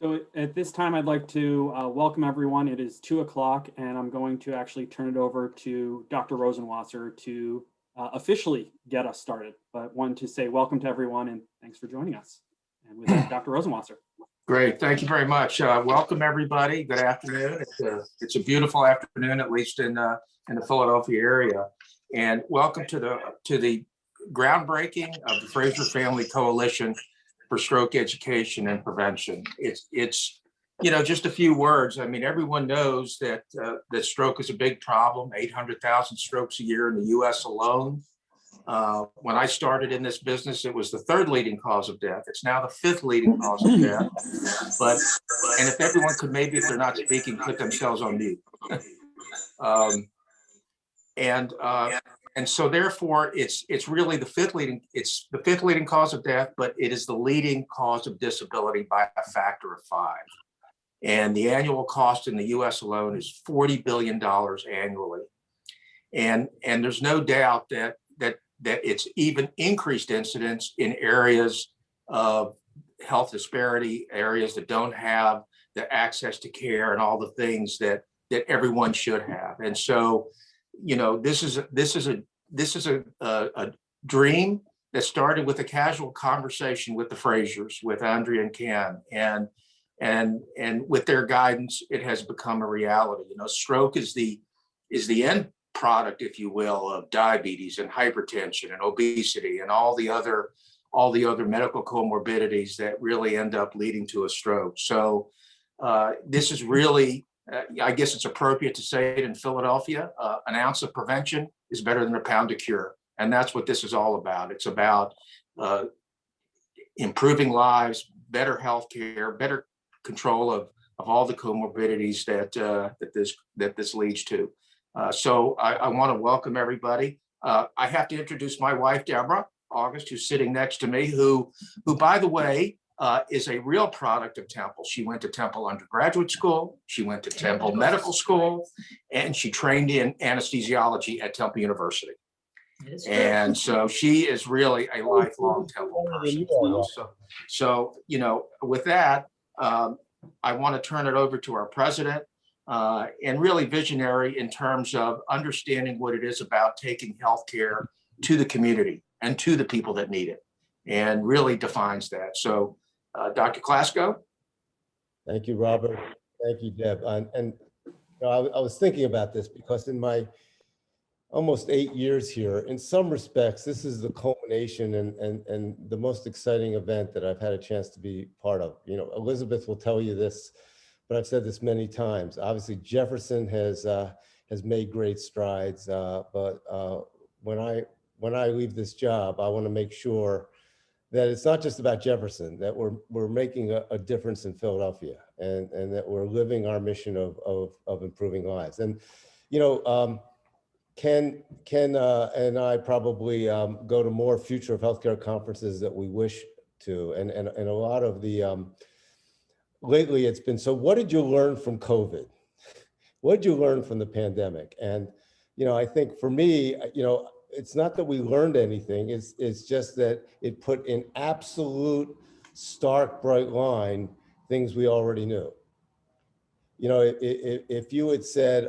So at this time, I'd like to welcome everyone. It is 2 o'clock, and I'm going to actually turn it over to Dr. Rosenwasser to officially get us started. But wanted to say welcome to everyone and thanks for joining us. And with that, Dr. Rosenwasser. Great, thank you very much. Welcome everybody. Good afternoon. It's a beautiful afternoon, at least in the Philadelphia area, and welcome to the groundbreaking of the Frazier Family Coalition for Stroke Education and Prevention. It's just a few words. I mean, everyone knows that that stroke is a big problem. 800,000 strokes a year in the U.S. alone. When I started in this business, it was the third leading cause of death. It's now the fifth leading cause of death. And if everyone could maybe, if they're not speaking, put themselves on mute. And so therefore, it's really the fifth leading cause of death, but it is the leading cause of disability by a factor of 5. And the annual cost in the U.S. alone is $40 billion annually. And there's no doubt that it's even increased incidence in areas of health disparity, areas that don't have the access to care and all the things that everyone should have. And so, this is a dream that started with a casual conversation with the Fraziers, with Andrea and Ken, and with their guidance, it has become a reality. Stroke is the end product, if you will, of diabetes and hypertension and obesity and all the other medical comorbidities that really end up leading to a stroke. So this is really, I guess it's appropriate to say it in Philadelphia, an ounce of prevention is better than a pound of cure. And that's what this is all about. It's about improving lives, better healthcare, better control of all the comorbidities that this leads to. So I want to welcome everybody. I have to introduce my wife, Deborah August, who's sitting next to me, who by the way, is a real product of Temple. She went to Temple undergraduate school, she went to Temple Medical School, and she trained in anesthesiology at Temple University. And so she is really a lifelong Temple person. So with that, I want to turn it over to our president, and really visionary in terms of understanding what it is about taking healthcare to the community and to the people that need it, and really defines that. So, Dr. Klasko. Thank you, Robert. Thank you, Deb. And I was thinking about this because in my almost 8 years here, in some respects, this is the culmination and the most exciting event that I've had a chance to be part of. Elizabeth will tell you this, but I've said this many times. Obviously, Jefferson has made great strides, but when I leave this job, I want to make sure that it's not just about Jefferson, that we're making a difference in Philadelphia, and that we're living our mission of improving lives. And Ken and I probably go to more future of healthcare conferences that we wish to, and a lot of the lately it's been, so what did you learn from COVID? What did you learn from the pandemic? And I think for me, it's not that we learned anything, it's just that it put in absolute stark bright line things we already knew. If you had said,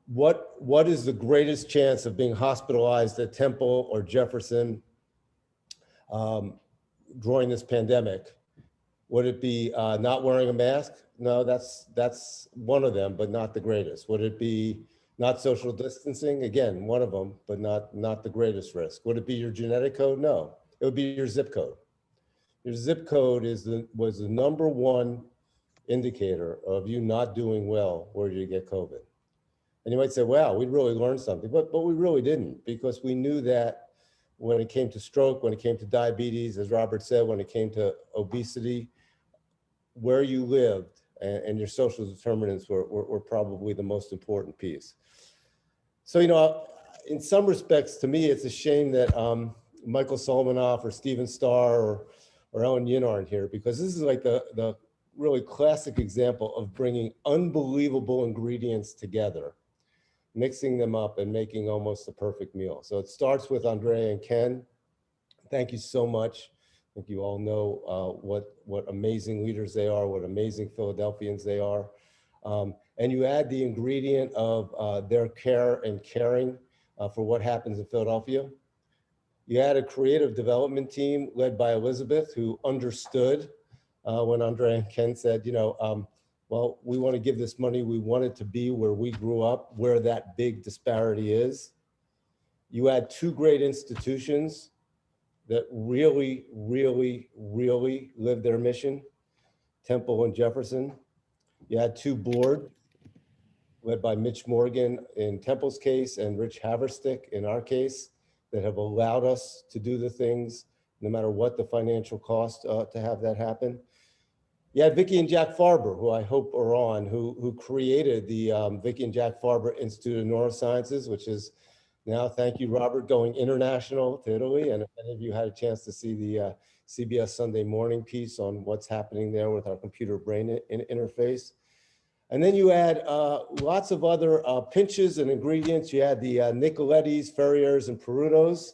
what is the greatest chance of being hospitalized at Temple or Jefferson during this pandemic? Would it be not wearing a mask? No, that's one of them, but not the greatest. Would it be not social distancing? Again, one of them, but not the greatest risk. Would it be your genetic code? No, it would be your zip code. Your zip code was the number one indicator of you not doing well where you get COVID. And you might say, wow, we really learned something, but we really didn't, because we knew that when it came to stroke, when it came to diabetes, as Robert said, when it came to obesity, where you lived and your social determinants were probably the most important piece. So, in some respects, to me, it's a shame that Michael Solomanoff or Steven Starr or Ellen Yin aren't here, because this is like the really classic example of bringing unbelievable ingredients together, mixing them up and making almost a perfect meal. So it starts with Andrea and Ken. Thank you so much. think you all know what amazing leaders they are, what amazing Philadelphians they are. And you add the ingredient of their care and caring for what happens in Philadelphia. You had a creative development team led by Elizabeth, who understood when Andrea and Ken said, well, we want to give this money, we want it to be where we grew up, where that big disparity is. You had two great institutions that really, really, really lived their mission, Temple and Jefferson. You had two boards led by Mitch Morgan in Temple's case and Rich Haverstick in our case, that have allowed us to do the things, no matter what the financial cost to have that happen. You had Vicki and Jack Farber, who I hope are on, who created the Vicki and Jack Farber Institute of Neurosciences, which is now, thank you, Robert, going international to Italy. And if any of you had a chance to see the CBS Sunday morning piece on what's happening there with our computer brain interface. And then you add lots of other pinches and ingredients. You had the Nicolettis, Ferriers, and Perutos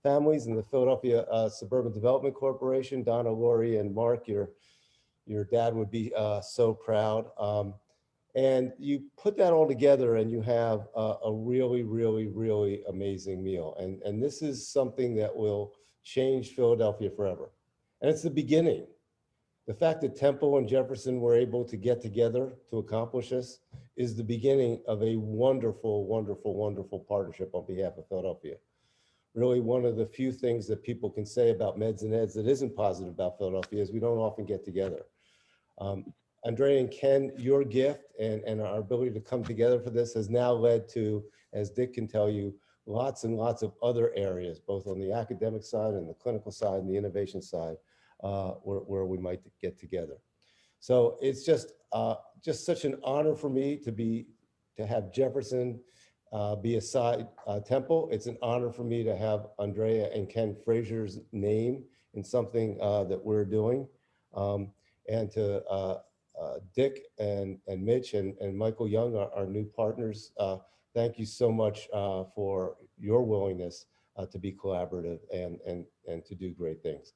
families in the Philadelphia Suburban Development Corporation. Donna, Lori, and Mark, your dad would be so proud. And you put that all together and you have a really, really, really amazing meal. And this is something that will change Philadelphia forever. And it's the beginning. The fact that Temple and Jefferson were able to get together to accomplish this is the beginning of a wonderful, wonderful, wonderful partnership on behalf of Philadelphia. Really, one of the few things that people can say about Meds and Eds that isn't positive about Philadelphia is we don't often get together. Andrea and Ken, your gift and our ability to come together for this has now led to, as Dick can tell you, lots and lots of other areas, both on the academic side and the clinical side and the innovation side, where we might get together. So it's just such an honor for me to have Jefferson be a side Temple. It's an honor for me to have Andrea and Ken Frazier's name in something that we're doing, and to Dick and Mitch and Michael Young, our new partners. Thank you so much for your willingness to be collaborative and to do great things.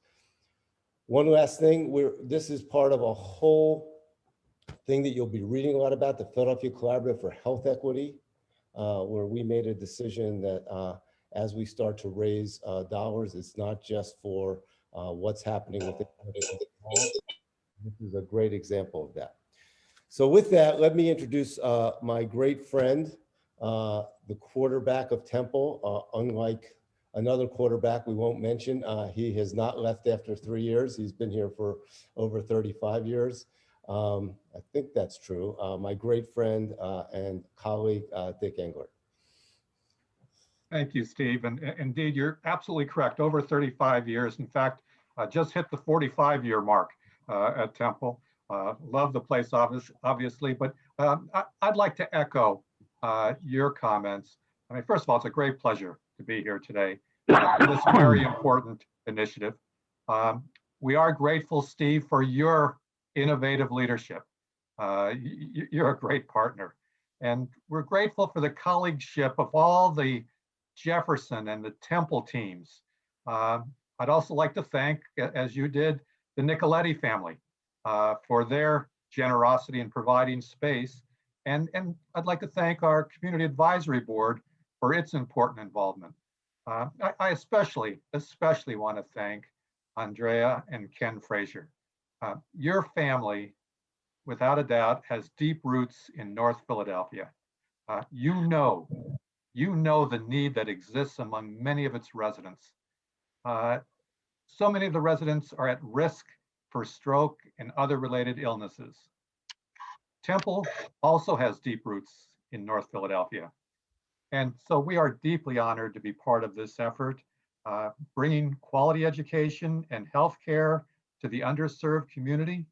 One last thing, this is part of a whole thing that you'll be reading a lot about, the Philadelphia Collaborative for Health Equity, where we made a decision that as we start to raise dollars, it's not just for what's happening with it. This is a great example of that. So with that, let me introduce my great friend, the quarterback of Temple. Unlike another quarterback we won't mention, he has not left after 3 years. He's been here for over 35 years. I think that's true. My great friend and colleague, Dick Englert. Thank you, Steve. And indeed, you're absolutely correct. Over 35 years. In fact, just hit the 45-year mark at Temple. Love the place, obviously, but I'd like to echo your comments. I mean, first of all, it's a great pleasure to be here today for this very important initiative. We are grateful, Steve, for your innovative leadership. You're a great partner. And we're grateful for the colleagueship of all the Jefferson and the Temple teams. I'd also like to thank, as you did, the Nicoletti family for their generosity in providing space. And I'd like to thank our Community Advisory Board for its important involvement. I especially want to thank Andrea and Ken Frazier. Your family, without a doubt, has deep roots in North Philadelphia. You know the need that exists among many of its residents. So many of the residents are at risk for stroke and other related illnesses. Temple also has deep roots in North Philadelphia. And so we are deeply honored to be part of this effort, bringing quality education and healthcare to the underserved community.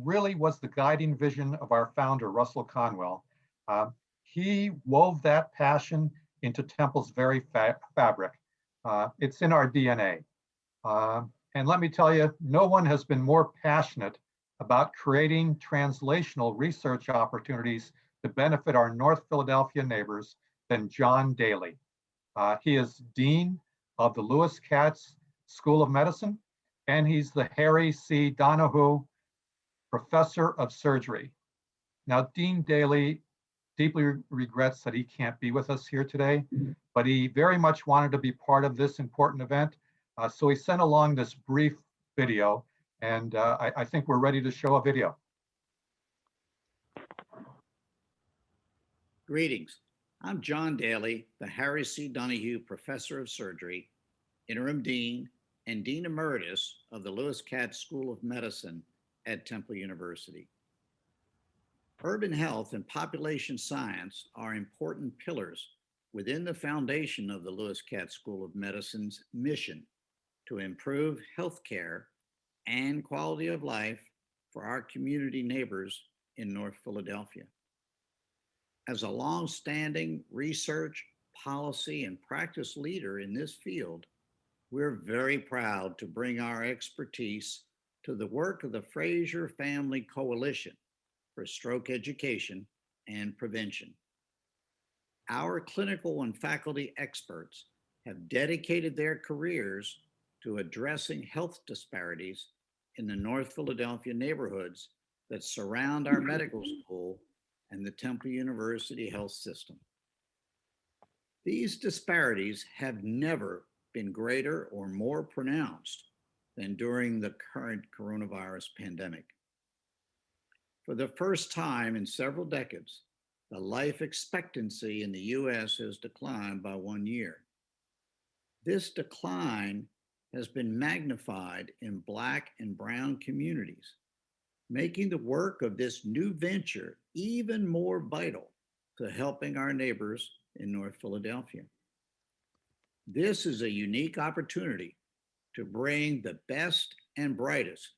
Really was the guiding vision of our founder, Russell Conwell. He wove that passion into Temple's very fabric. It's in our DNA. And let me tell you, no one has been more passionate about creating translational research opportunities to benefit our North Philadelphia neighbors than John Daly. He is Dean of the Lewis Katz School of Medicine, and he's the Harry C. Donahue Professor of Surgery. Now, Dean Daly deeply regrets that he can't be with us here today, but he very much wanted to be part of this important event. So he sent along this brief video, and I think we're ready to show a video. Greetings. I'm John Daly, the Harry C. Donahue Professor of Surgery, Interim Dean, and Dean Emeritus of the Lewis Katz School of Medicine at Temple University. Urban health and population science are important pillars within the foundation of the Lewis Katz School of Medicine's mission to improve healthcare and quality of life for our community neighbors in North Philadelphia. As a long-standing research, policy, and practice leader in this field, we're very proud to bring our expertise to the work of the Frazier Family Coalition for stroke education and prevention. Our clinical and faculty experts have dedicated their careers to addressing health disparities in the North Philadelphia neighborhoods that surround our medical school and the Temple University health system. These disparities have never been greater or more pronounced than during the current coronavirus pandemic. For the first time in several decades, the life expectancy in the US has declined by 1 year. This decline has been magnified in Black and Brown communities, making the work of this new venture even more vital to helping our neighbors in North Philadelphia. This is a unique opportunity to bring the best and brightest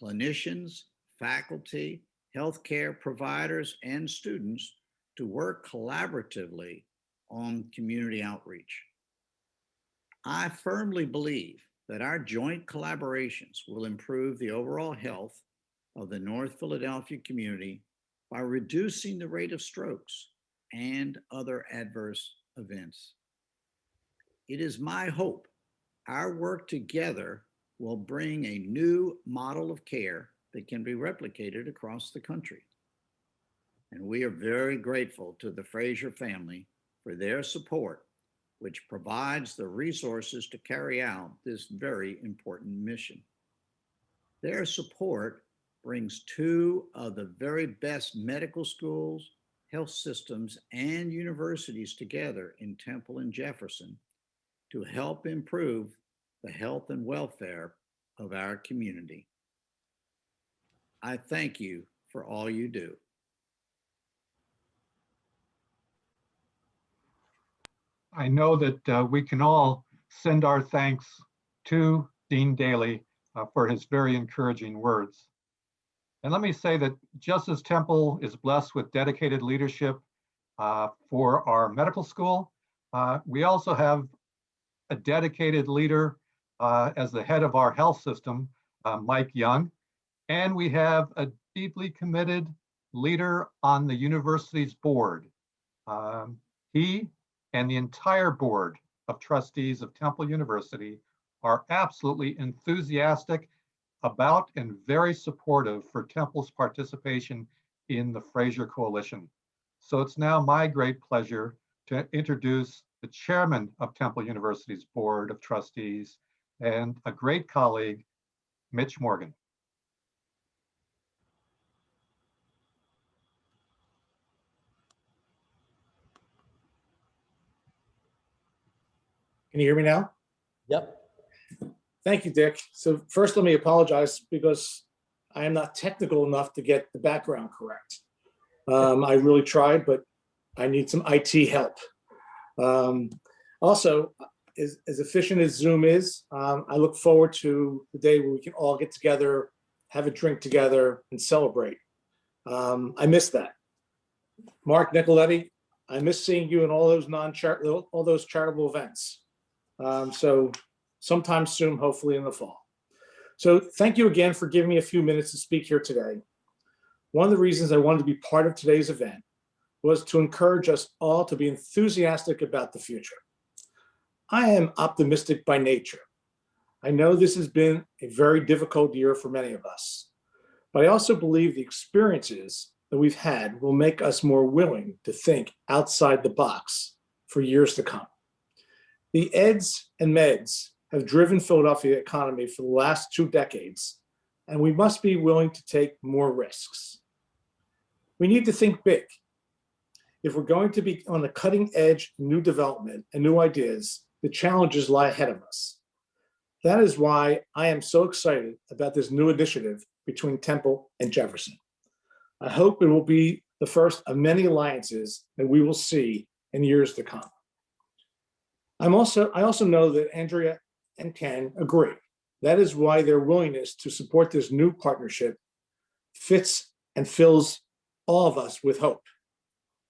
clinicians, faculty, healthcare providers, and students to work collaboratively on community outreach. I firmly believe that our joint collaborations will improve the overall health of the North Philadelphia community by reducing the rate of strokes and other adverse events. It is my hope our work together will bring a new model of care that can be replicated across the country. And we are very grateful to the Frazier family for their support, which provides the resources to carry out this very important mission. Their support brings two of the very best medical schools, health systems, and universities together in Temple and Jefferson to help improve the health and welfare of our community. I thank you for all you do. I know that we can all send our thanks to Dean Daly for his very encouraging words. And let me say that just as Temple is blessed with dedicated leadership for our medical school, we also have a dedicated leader as the head of our health system, Mike Young, and we have a deeply committed leader on the university's board. He and the entire board of trustees of Temple University are absolutely enthusiastic about and very supportive for Temple's participation in the Frazier Coalition. So it's now my great pleasure to introduce the chairman of Temple University's Board of Trustees and a great colleague, Mitch Morgan. Can you hear me now? Yep. Thank you, Dick. So first, let me apologize because I am not technical enough to get the background correct. I really tried, but I need some IT help. Also, as efficient as Zoom is, I look forward to the day where we can all get together, have a drink together, and celebrate. I miss that. Mark Nicoletti, I miss seeing you in all those charitable events. So sometime soon, hopefully in the fall. So thank you again for giving me a few minutes to speak here today. One of the reasons I wanted to be part of today's event was to encourage us all to be enthusiastic about the future. I am optimistic by nature. I know this has been a very difficult year for many of us, but I also believe the experiences that we've had will make us more willing to think outside the box for years to come. The eds and meds have driven Philadelphia economy for the last 2 decades, and we must be willing to take more risks. We need to think big. If we're going to be on the cutting edge of new development and new ideas, the challenges lie ahead of us. That is why I am so excited about this new initiative between Temple and Jefferson. I hope it will be the first of many alliances that we will see in years to come. I also know that Andrea and Ken agree. That is why their willingness to support this new partnership fits and fills all of us with hope.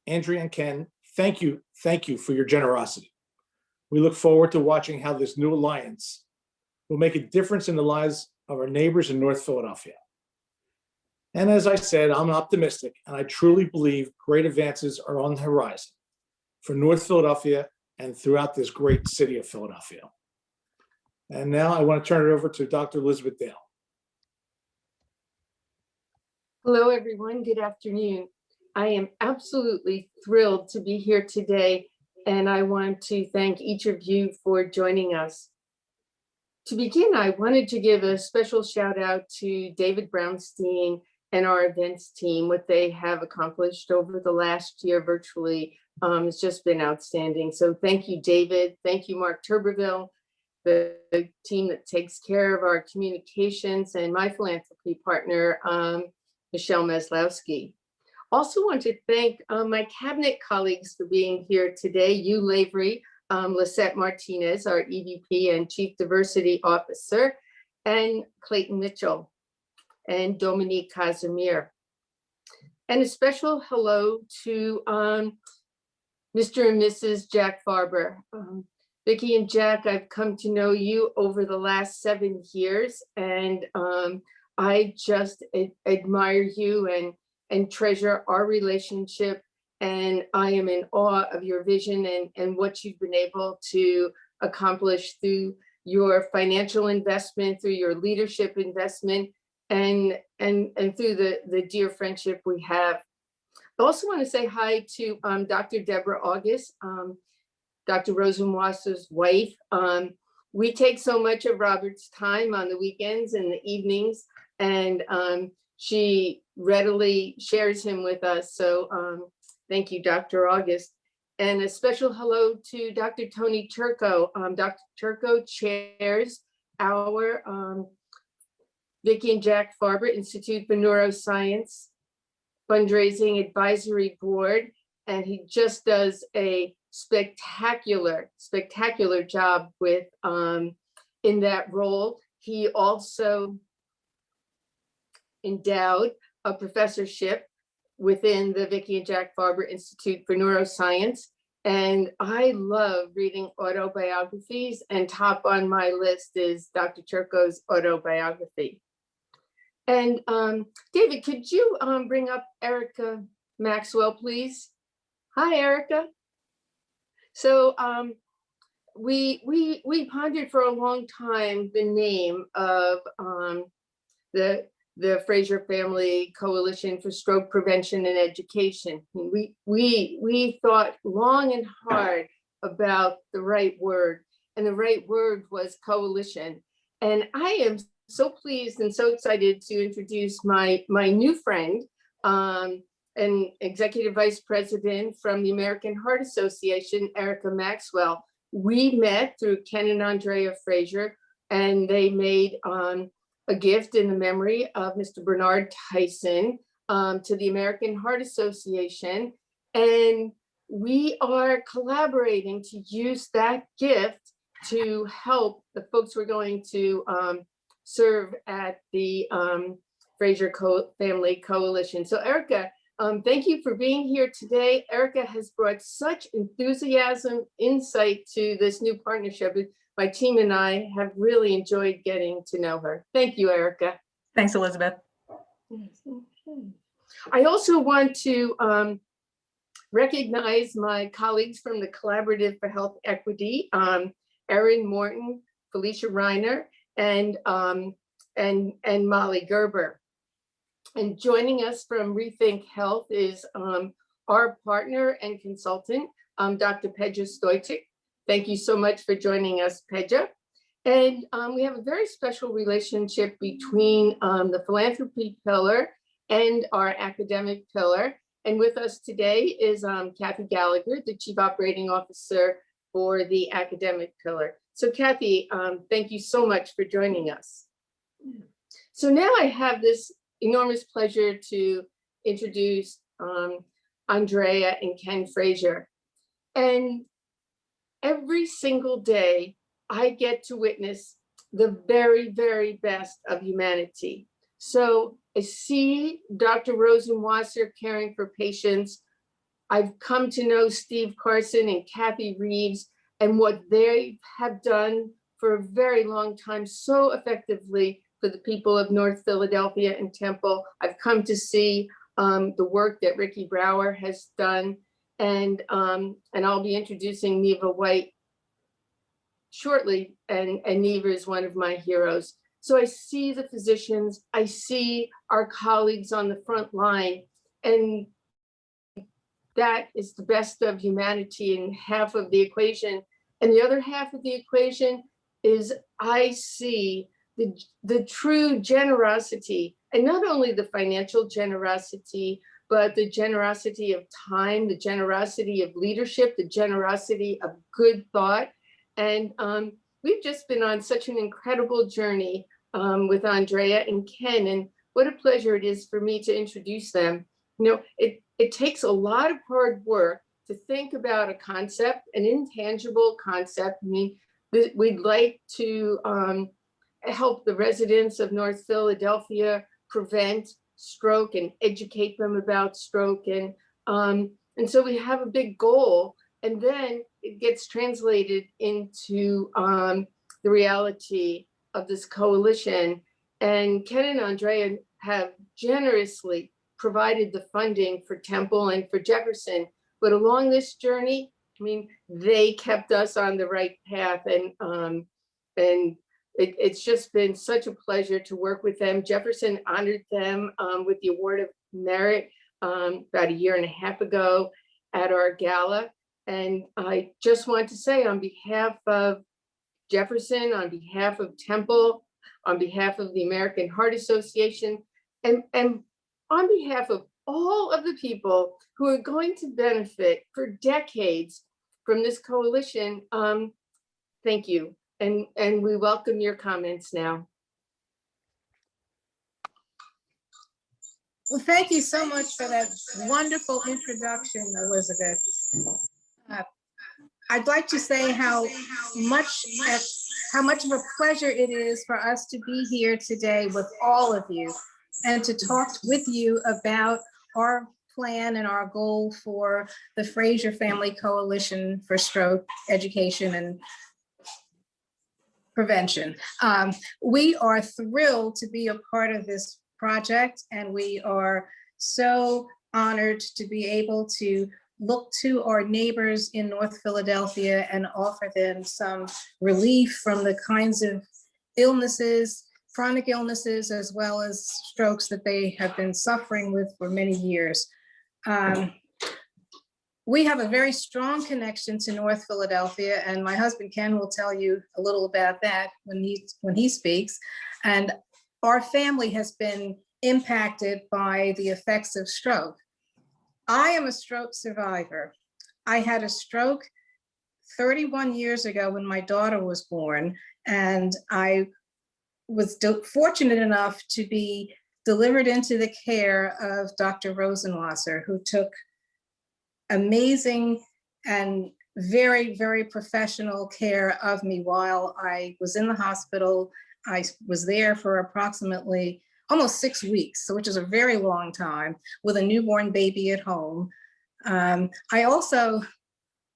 Andrea and Ken, thank you for your generosity. We look forward to watching how this new alliance will make a difference in the lives of our neighbors in North Philadelphia. And as I said, I'm optimistic, and I truly believe great advances are on the horizon for North Philadelphia and throughout this great city of Philadelphia. And now I want to turn it over to Dr. Elizabeth Dale. Hello, everyone. Good afternoon. I am absolutely thrilled to be here today, and I want to thank each of you for joining us. To begin, I wanted to give a special shout out to David Brownstein and our events team. What they have accomplished over the last year virtually has just been outstanding. So thank you, David. Thank you, Mark Turberville, the team that takes care of our communications, and my philanthropy partner, Michelle Maslowski. Also want to thank my cabinet colleagues for being here today. You, Lavery, Lisette Martinez, our EVP and Chief Diversity Officer, and Clayton Mitchell and Dominique Casimir. And a special hello to Mr. and Mrs. Jack Farber. Vicki and Jack, I've come to know you over the last 7 years, and I just admire you and treasure our relationship. And I am in awe of your vision and what you've been able to accomplish through your financial investment, through your leadership investment, and through the dear friendship we have. I also want to say hi to Dr. Deborah August, Dr. Rosenwasser's wife. We take so much of Robert's time on the weekends and the evenings, and she readily shares him with us. So thank you, Dr. August. And a special hello to Dr. Tony Turco. Dr. Turco chairs our Vicki and Jack Farber Institute for Neuroscience Fundraising Advisory Board, and he just does a spectacular job with in that role. He also endowed a professorship within the Vicki and Jack Farber Institute for Neuroscience. And I love reading autobiographies, and top on my list is Dr. Turco's autobiography. And David, could you bring up Erica Maxwell, please? Hi, Erica. So we pondered for a long time the name of the Frazier Family Coalition for Stroke Prevention and Education. We thought long and hard about the right word, and the right word was coalition. And I am so pleased and so excited to introduce my new friend, and Executive Vice President from the American Heart Association, Erica Maxwell. We met through Ken and Andrea Frazier, and they made a gift in the memory of Mr. Bernard Tyson to the American Heart Association. And we are collaborating to use that gift to help the folks we're going to serve at the Frazier Family Coalition. So Erica, thank you for being here today. Erica has brought such enthusiasm, insight to this new partnership. My team and I have really enjoyed getting to know her. Thank you, Erica. Thanks, Elizabeth. I also want to recognize my colleagues from the Collaborative for Health Equity, Erin Morton, Felicia Reiner, and Molly Gerber. And joining us from Rethink Health is our partner and consultant, Dr. Pedja Stojcik. Thank you so much for joining us, Pedja. And we have a very special relationship between the philanthropy pillar and our academic pillar. And with us today is Kathy Gallagher, the Chief Operating Officer for the academic pillar. So Kathy, thank you so much for joining us. So now I have this enormous pleasure to introduce Andrea and Ken Frazier. And every single day, I get to witness the very, very best of humanity. So I see Dr. Rosenwasser caring for patients. I've come to know Steve Carson and Kathy Reeves and what they have done for a very long time so effectively for the people of North Philadelphia and Temple. I've come to see the work that Ricky Brower has done, and I'll be introducing Neva White shortly, and Neva is one of my heroes. So I see the physicians, I see our colleagues on the front line, and that is the best of humanity in half of the equation. And the other half of the equation is I see the true generosity, and not only the financial generosity, but the generosity of time, the generosity of leadership, the generosity of good thought. And we've just been on such an incredible journey with Andrea and Ken, and what a pleasure it is for me to introduce them. You know, it takes a lot of hard work to think about a concept, an intangible concept. I mean, we'd like to help the residents of North Philadelphia prevent stroke and educate them about stroke. And so we have a big goal, and then it gets translated into the reality of this coalition. And Ken and Andrea have generously provided the funding for Temple and for Jefferson. But along this journey, I mean, they kept us on the right path, and it's just been such a pleasure to work with them. Jefferson honored them with the Award of Merit about a year and a half ago at our gala. And I just want to say, on behalf of Jefferson, on behalf of Temple, on behalf of the American Heart Association, and on behalf of all of the people who are going to benefit for decades from this coalition, thank you. And we welcome your comments now. Well, thank you so much for that wonderful introduction, Elizabeth. I'd like to say how much of a pleasure it is for us to be here today with all of you and to talk with you about our plan and our goal for the Frazier Family Coalition for Stroke Education and Prevention. We are thrilled to be a part of this project, and we are so honored to be able to look to our neighbors in North Philadelphia and offer them some relief from the kinds of illnesses, chronic illnesses, as well as strokes that they have been suffering with for many years. We have a very strong connection to North Philadelphia, and my husband Ken will tell you a little about that when he speaks. And our family has been impacted by the effects of stroke. I am a stroke survivor. I had a stroke 31 years ago when my daughter was born, and I was fortunate enough to be delivered into the care of Dr. Rosenwasser, who took amazing and very, very professional care of me while I was in the hospital. I was there for approximately almost 6 weeks, so which is a very long time, with a newborn baby at home. I also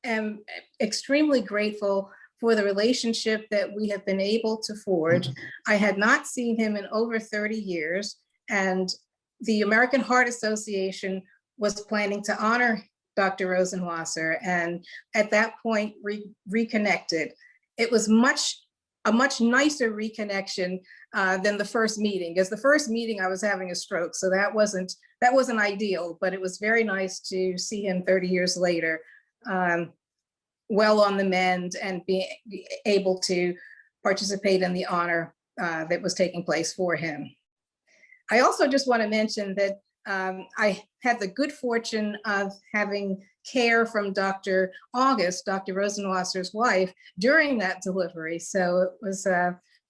am extremely grateful for the relationship that we have been able to forge. I had not seen him in over 30 years, and the American Heart Association was planning to honor Dr. Rosenwasser, and at that point reconnected. It was much a much nicer reconnection than the first meeting. Because the first meeting I was having a stroke, so that wasn't ideal, but it was very nice to see him 30 years later, well on the mend and be able to participate in the honor that was taking place for him. I also just want to mention that I had the good fortune of having care from Dr. August, Dr. Rosenwasser's wife, during that delivery. So it was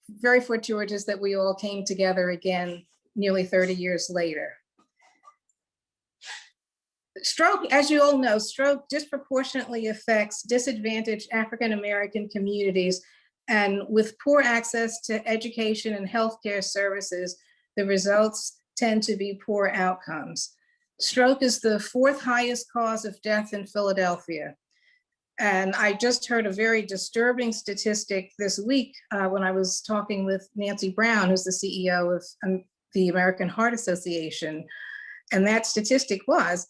very fortuitous that we all came together again nearly 30 years later. Stroke, as you all know, stroke disproportionately affects disadvantaged African-American communities, and with poor access to education and healthcare services, the results tend to be poor outcomes. Stroke is the 4th highest cause of death in Philadelphia. And I just heard a very disturbing statistic this week when I was talking with Nancy Brown, who's the CEO of the American Heart Association. And that statistic was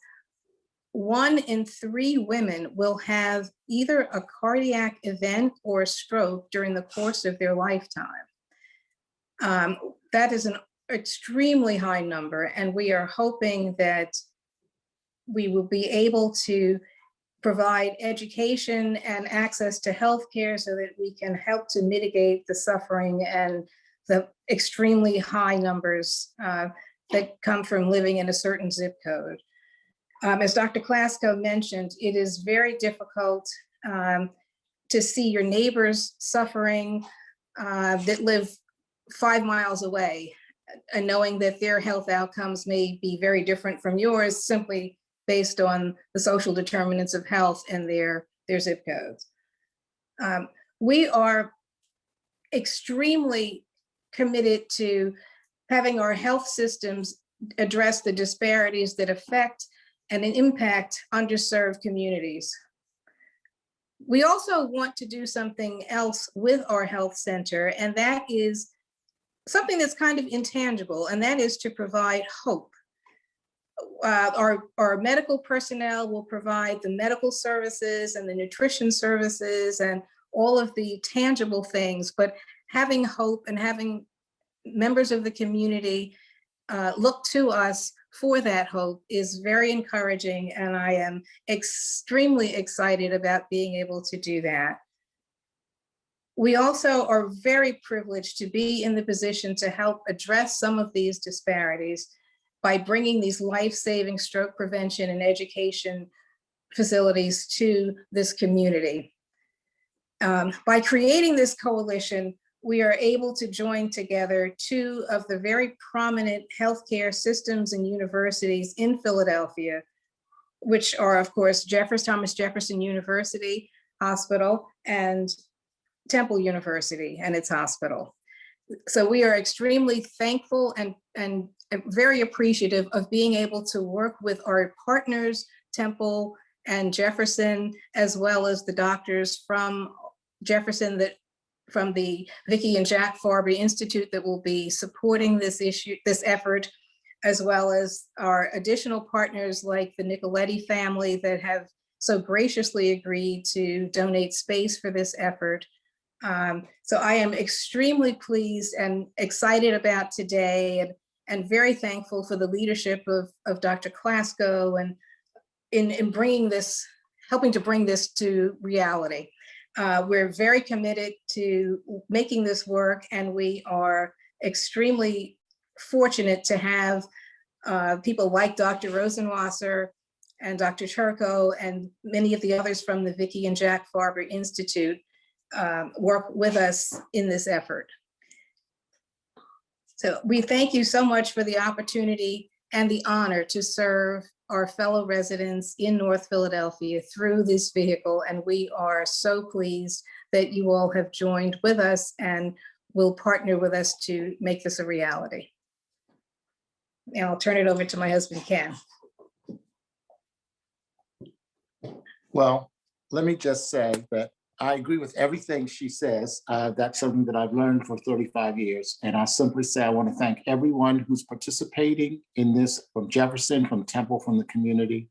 1 in 3 women will have either a cardiac event or a stroke during the course of their lifetime. That is an extremely high number, and we are hoping that we will be able to provide education and access to healthcare so that we can help to mitigate the suffering and the extremely high numbers that come from living in a certain zip code. As Dr. Klasko mentioned, it is very difficult to see your neighbors suffering that live 5 miles away, and knowing that their health outcomes may be very different from yours simply based on the social determinants of health and their zip codes. We are extremely committed to having our health systems address the disparities that affect and impact underserved communities. We also want to do something else with our health center, and that is something that's kind of intangible, and that is to provide hope. Our medical personnel will provide the medical services and the nutrition services and all of the tangible things, but having hope and having members of the community look to us for that hope is very encouraging, and I am extremely excited about being able to do that. We also are very privileged to be in the position to help address some of these disparities by bringing these life-saving stroke prevention and education facilities to this community. By creating this coalition, we are able to join together 2 of the very prominent healthcare systems and universities in Philadelphia, which are, of course, Thomas Jefferson University Hospital and Temple University and its hospital. So we are extremely thankful and very appreciative of being able to work with our partners, Temple and Jefferson, as well as the doctors from Jefferson from the Vicki and Jack Farber Institute that will be supporting this effort, as well as our additional partners like the Nicoletti family that have so graciously agreed to donate space for this effort. So I am extremely pleased and excited about today, and very thankful for the leadership of Dr. Klasko and in bringing this, helping to bring this to reality. We're very committed to making this work, and we are extremely fortunate to have people like Dr. Rosenwasser and Dr. Turco and many of the others from the Vicki and Jack Farber Institute work with us in this effort. So we thank you so much for the opportunity and the honor to serve our fellow residents in North Philadelphia through this vehicle. And we are so pleased that you all have joined with us and will partner with us to make this a reality. And I'll turn it over to my husband, Ken. Well, let me just say that I agree with everything she says. That's something that I've learned for 35 years. And I simply say I want to thank everyone who's participating in this, from Jefferson, from Temple, from the community.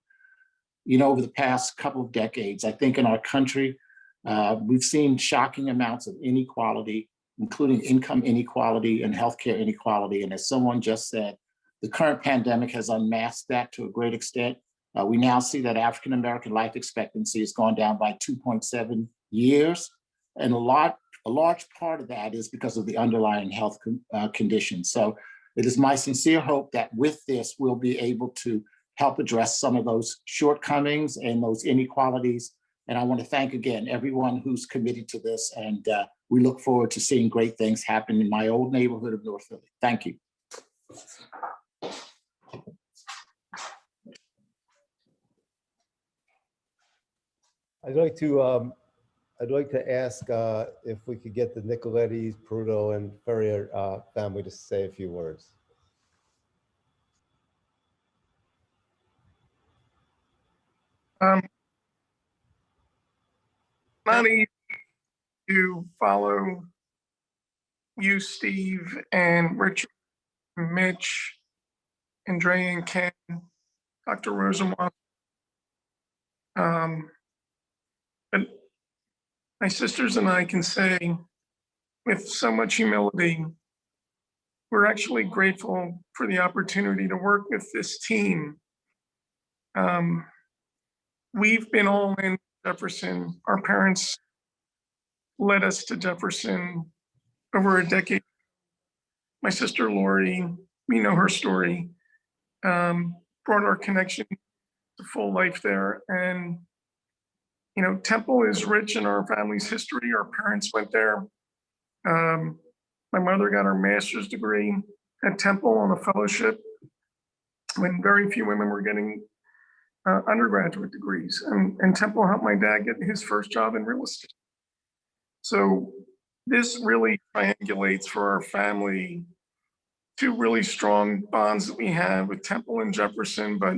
You know, over the past couple of decades, I think in our country, we've seen shocking amounts of inequality including income inequality and healthcare inequality. And as someone just said, the current pandemic has unmasked that to a great extent. We now see that African-American life expectancy has gone down by 2.7 years. And a large part of that is because of the underlying health conditions. So it is my sincere hope that with this, we'll be able to help address some of those shortcomings and those inequalities. And I want to thank again everyone who's committed to this. And we look forward to seeing great things happen in my old neighborhood of North Philly. Thank you. I'd like to ask if we could get the Nicolettis, Prudo, and Ferrier family to say a few words. Not easy to follow you, Steve, and Richard, and Mitch, Andrea and Ken, Dr. Rosenwald. But my sisters and I can say with so much humility, we're actually grateful for the opportunity to work with this team. We've been all in Jefferson. Our parents led us to Jefferson over a decade. My sister Lori, we know her story, brought our connection to full life there. And you know, Temple is rich in our family's history. Our parents went there. My mother got her master's degree at Temple on a fellowship when very few women were getting undergraduate degrees. And Temple helped my dad get his first job in real estate. So this really triangulates for our family, two really strong bonds that we have with Temple and Jefferson, but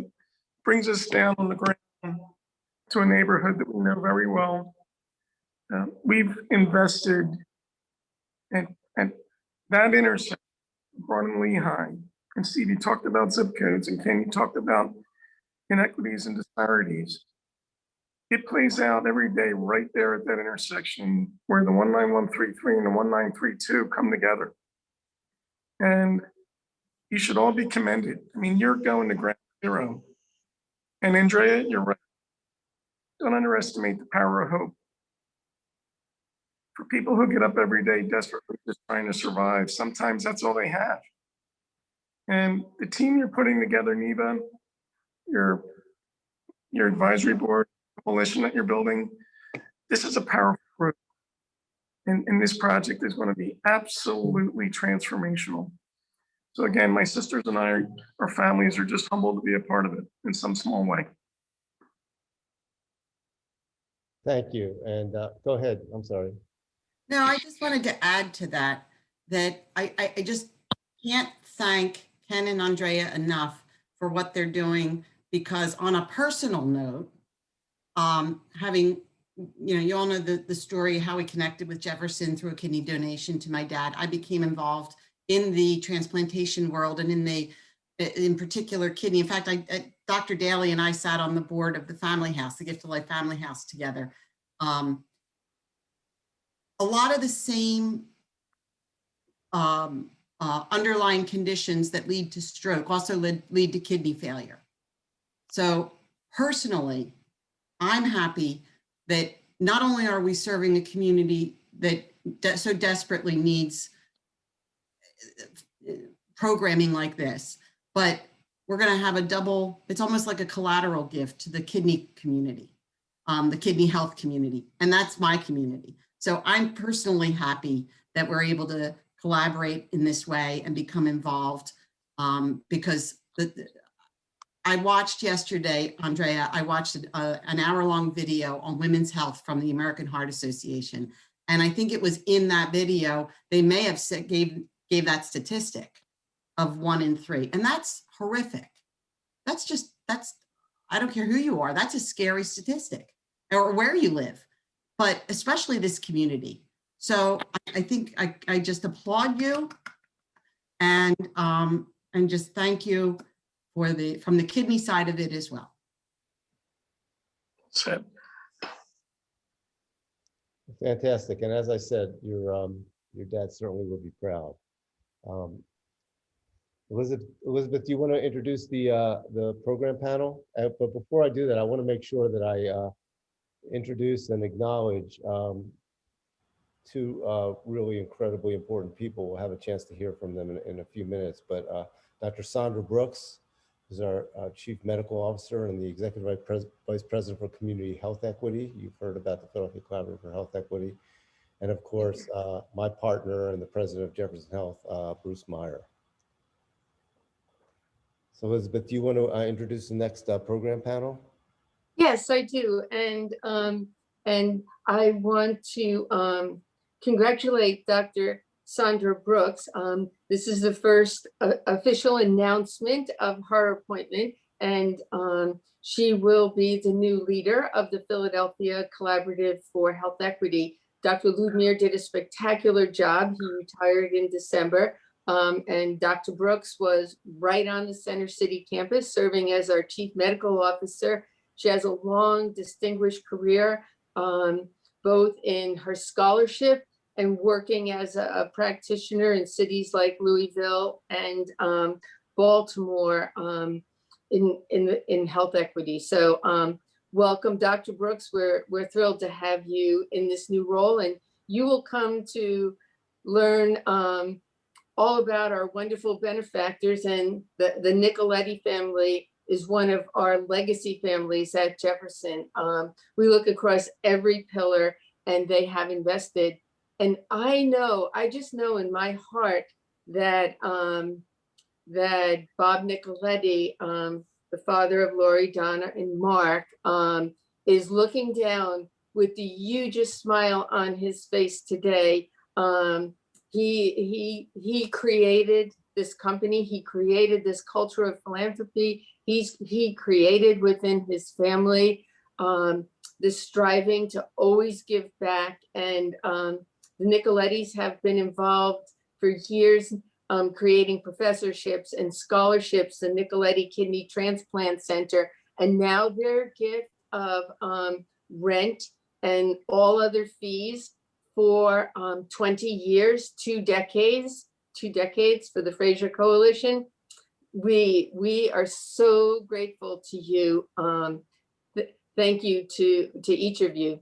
brings us down on the ground to a neighborhood that we know very well. We've invested at that intersection, Broad and Lehigh. And Steve, you talked about zip codes, and Ken, you talked about inequities and disparities. It plays out every day right there at that intersection where the 19133 and the 1932 come together. And you should all be commended. I mean, you're going to ground zero. And Andrea, you're right. Don't underestimate the power of hope. For people who get up every day desperately just trying to survive, sometimes that's all they have. And the team you're putting together, Neva, your advisory board, coalition that you're building, this is a powerful group. And this project is going to be absolutely transformational. So again, my sisters and I, our families are just humbled to be a part of it in some small way. Thank you. And go ahead. I'm sorry. No, I just wanted to add to that, I just can't thank Ken and Andrea enough for what they're doing, because on a personal note, having, you know, you all know the story, how we connected with Jefferson through a kidney donation to my dad. I became involved in the transplantation world and in particular kidney. In fact, Dr. Daly and I sat on the board of the family house, the Gift of Life Family House together. A lot of the same underlying conditions that lead to stroke also lead to kidney failure. So personally, I'm happy that not only are we serving a community that so desperately needs programming like this, but we're going to have a double, it's almost like a collateral gift to the kidney community, the kidney health community, and that's my community. So I'm personally happy that we're able to collaborate in this way and become involved, because I watched yesterday, Andrea, I watched an hour-long video on women's health from the American Heart Association. And I think it was in that video, they may have said, gave that statistic of 1 in 3. And that's horrific. That's, I don't care who you are, that's a scary statistic, or where you live, but especially this community. So I think I just applaud you and just thank you from the kidney side of it as well. So, Fantastic. And as I said, your Your dad certainly would be proud. Elizabeth, do you want to introduce the program panel? But before I do that, I want to make sure that I introduce and acknowledge two really incredibly important people. We'll have a chance to hear from them in a few minutes. But Dr. Sandra Brooks is our Chief Medical Officer and the Executive Vice President for Community Health Equity. You've heard about the Philadelphia Collaborative for Health Equity. And of course, my partner and the President of Jefferson Health, Bruce Meyer. So Elizabeth, do you want to introduce the next program panel? Yes, I do. And I want to congratulate Dr. Sandra Brooks. This is the first official announcement of her appointment, and she will be the new leader of the Philadelphia Collaborative for Health Equity. Dr. Ludmir did a spectacular job. He retired in December. And Dr. Brooks was right on the Center City campus, serving as our Chief Medical Officer. She has a long, distinguished career, both in her scholarship and working as a practitioner in cities like Louisville and Baltimore in health equity. So welcome, Dr. Brooks. We're thrilled to have you in this new role, and you will come to learn all about our wonderful benefactors, and the Nicoletti family is one of our legacy families at Jefferson. We look across every pillar and they have invested. And I just know in my heart that, that Bob Nicoletti, the father of Lori, Donna, and Mark, is looking down with the hugest smile on his face today. He created this company. He created this culture of philanthropy. He created within his family this striving to always give back. And the Nicolettis have been involved for years, creating professorships and scholarships, the Nicoletti Kidney Transplant Center, and now their gift of rent and all other fees for 20 years, 2 decades for the Frazier Coalition. We are so grateful to you. Thank you to each of you.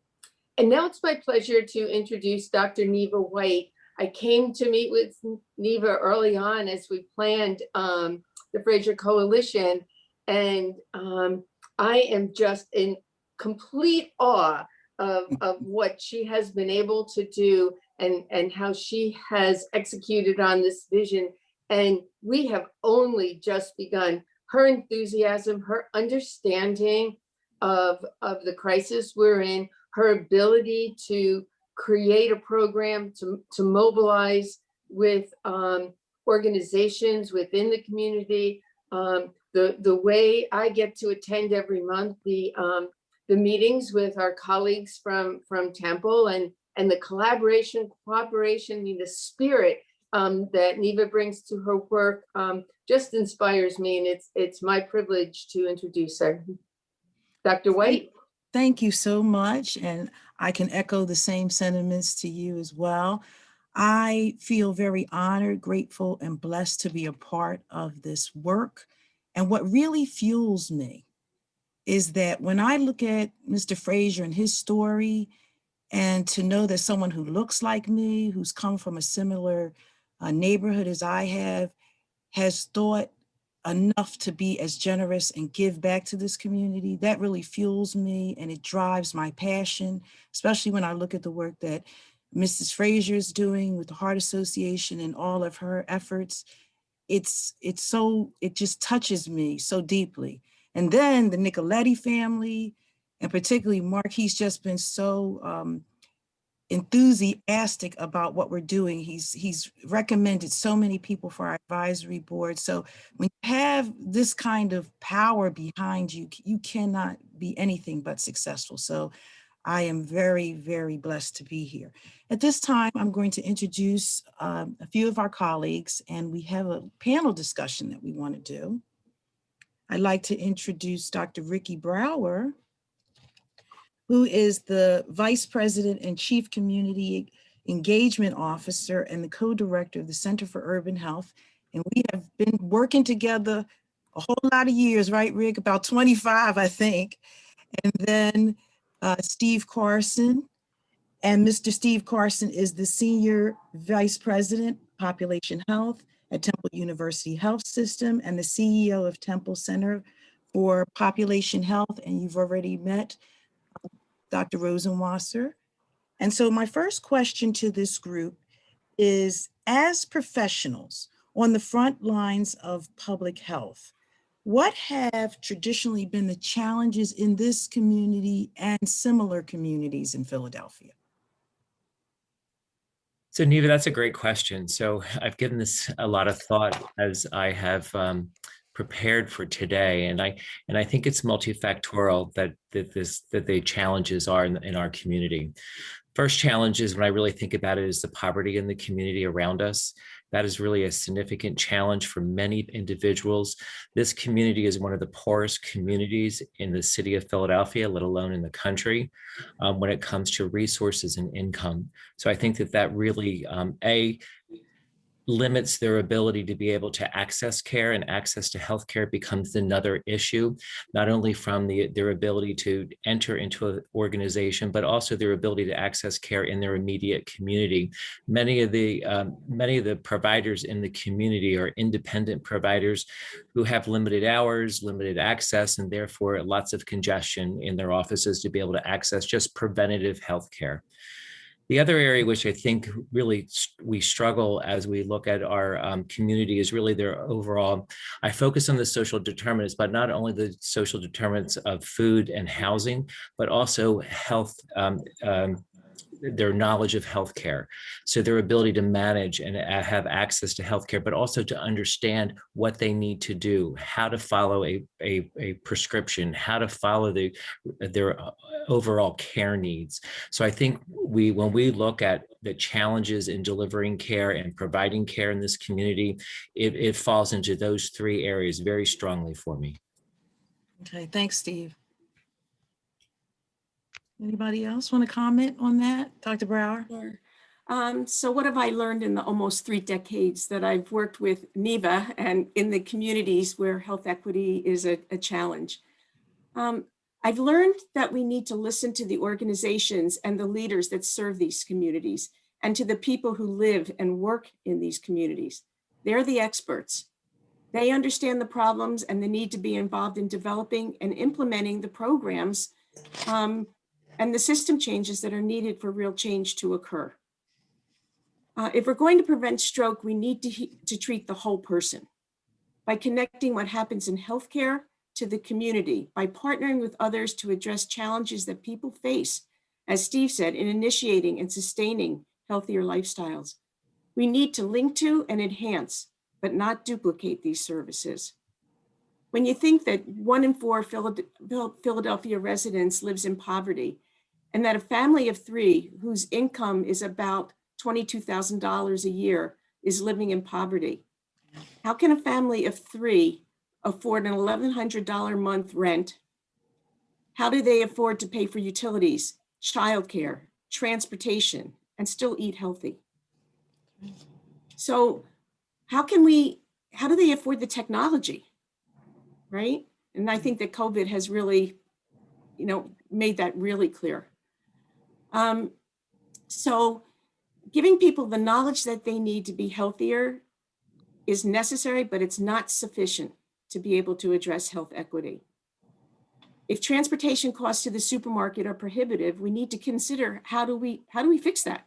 And now it's my pleasure to introduce Dr. Neva White. I came to meet with Neva early on as we planned the Frazier Coalition, and I am just in complete awe of what she has been able to do and how she has executed on this vision. And we have only just begun. Her enthusiasm, her understanding of the crisis we're in, her ability to create a program to mobilize with organizations within the community. The way I get to attend every month the meetings with our colleagues from Temple, and the collaboration, cooperation, I mean, the spirit that Neva brings to her work just inspires me, and it's my privilege to introduce her. Dr. White. Thank you so much, and I can echo the same sentiments to you as well. I feel very honored, grateful, and blessed to be a part of this work. And what really fuels me is that when I look at Mr. Frazier and his story, and to know that someone who looks like me, who's come from a similar neighborhood as I have, has thought enough to be as generous and give back to this community, that really fuels me, and it drives my passion, especially when I look at the work that Mrs. Frazier is doing with the Heart Association and all of her efforts. It just touches me so deeply. And then the Nicoletti family, and particularly Mark, he's just been so enthusiastic about what we're doing. He's recommended so many people for our advisory board. So when you have this kind of power behind you, you cannot be anything but successful. So I am very, very blessed to be here. At this time, I'm going to introduce a few of our colleagues, and we have a panel discussion that we want to do. I'd like to introduce Dr. Ricky Brower, who is the Vice President and Chief Community Engagement Officer and the co-director of the Center for Urban Health. And we have been working together a whole lot of years, right, Rick? About 25, I think. And then Steve Carson. And Mr. Steve Carson is the Senior Vice President, Population Health at Temple University Health System and the CEO of Temple Center for Population Health. And you've already met Dr. Rosenwasser. And so my first question to this group is, as professionals on the front lines of public health, what have traditionally been the challenges in this community and similar communities in Philadelphia? So Neva, that's a great question. So I've given this a lot of thought as I have prepared for today, and I think it's multifactorial that the challenges are in our community. First challenge is, when I really think about it, is the poverty in the community around us. That is really a significant challenge for many individuals. This community is one of the poorest communities in the city of Philadelphia, let alone in the country, when it comes to resources and income. So I think that really, limits their ability to be able to access care, and access to healthcare becomes another issue, not only from their ability to enter into an organization, but also their ability to access care in their immediate community. Many of the providers in the community are independent providers who have limited hours, limited access, and therefore lots of congestion in their offices to be able to access just preventative healthcare. The other area which I think really we struggle as we look at our community is really their overall, I focus on the social determinants, but not only the social determinants of food and housing, but also health, their knowledge of healthcare. So their ability to manage and have access to healthcare, but also to understand what they need to do, how to follow a prescription, how to follow their overall care needs. So I think when we look at the challenges in delivering care and providing care in this community, it falls into those three areas very strongly for me. Okay, thanks, Steve. Anybody else want to comment on that? Dr. Brower? Sure. So what have I learned in the almost 3 decades that I've worked with NEVA and in the communities where health equity is a challenge? I've learned that we need to listen to the organizations and the leaders that serve these communities, and to the people who live and work in these communities. They're the experts. They understand the problems and the need to be involved in developing and implementing the programs and the system changes that are needed for real change to occur. If we're going to prevent stroke, we need to treat the whole person by connecting what happens in healthcare to the community, by partnering with others to address challenges that people face, as Steve said, in initiating and sustaining healthier lifestyles. We need to link to and enhance, but not duplicate these services. When you think that 1 in 4 Philadelphia residents lives in poverty, and that a family of 3 whose income is about $22,000 a year is living in poverty, how can a family of 3 afford an $1,100 a month rent? How do they afford to pay for utilities, childcare, transportation, and still eat healthy? So how do they afford the technology, right? And I think that COVID has really, made that really clear. So giving people the knowledge that they need to be healthier is necessary, but it's not sufficient to be able to address health equity. If transportation costs to the supermarket are prohibitive, we need to consider how do we fix that?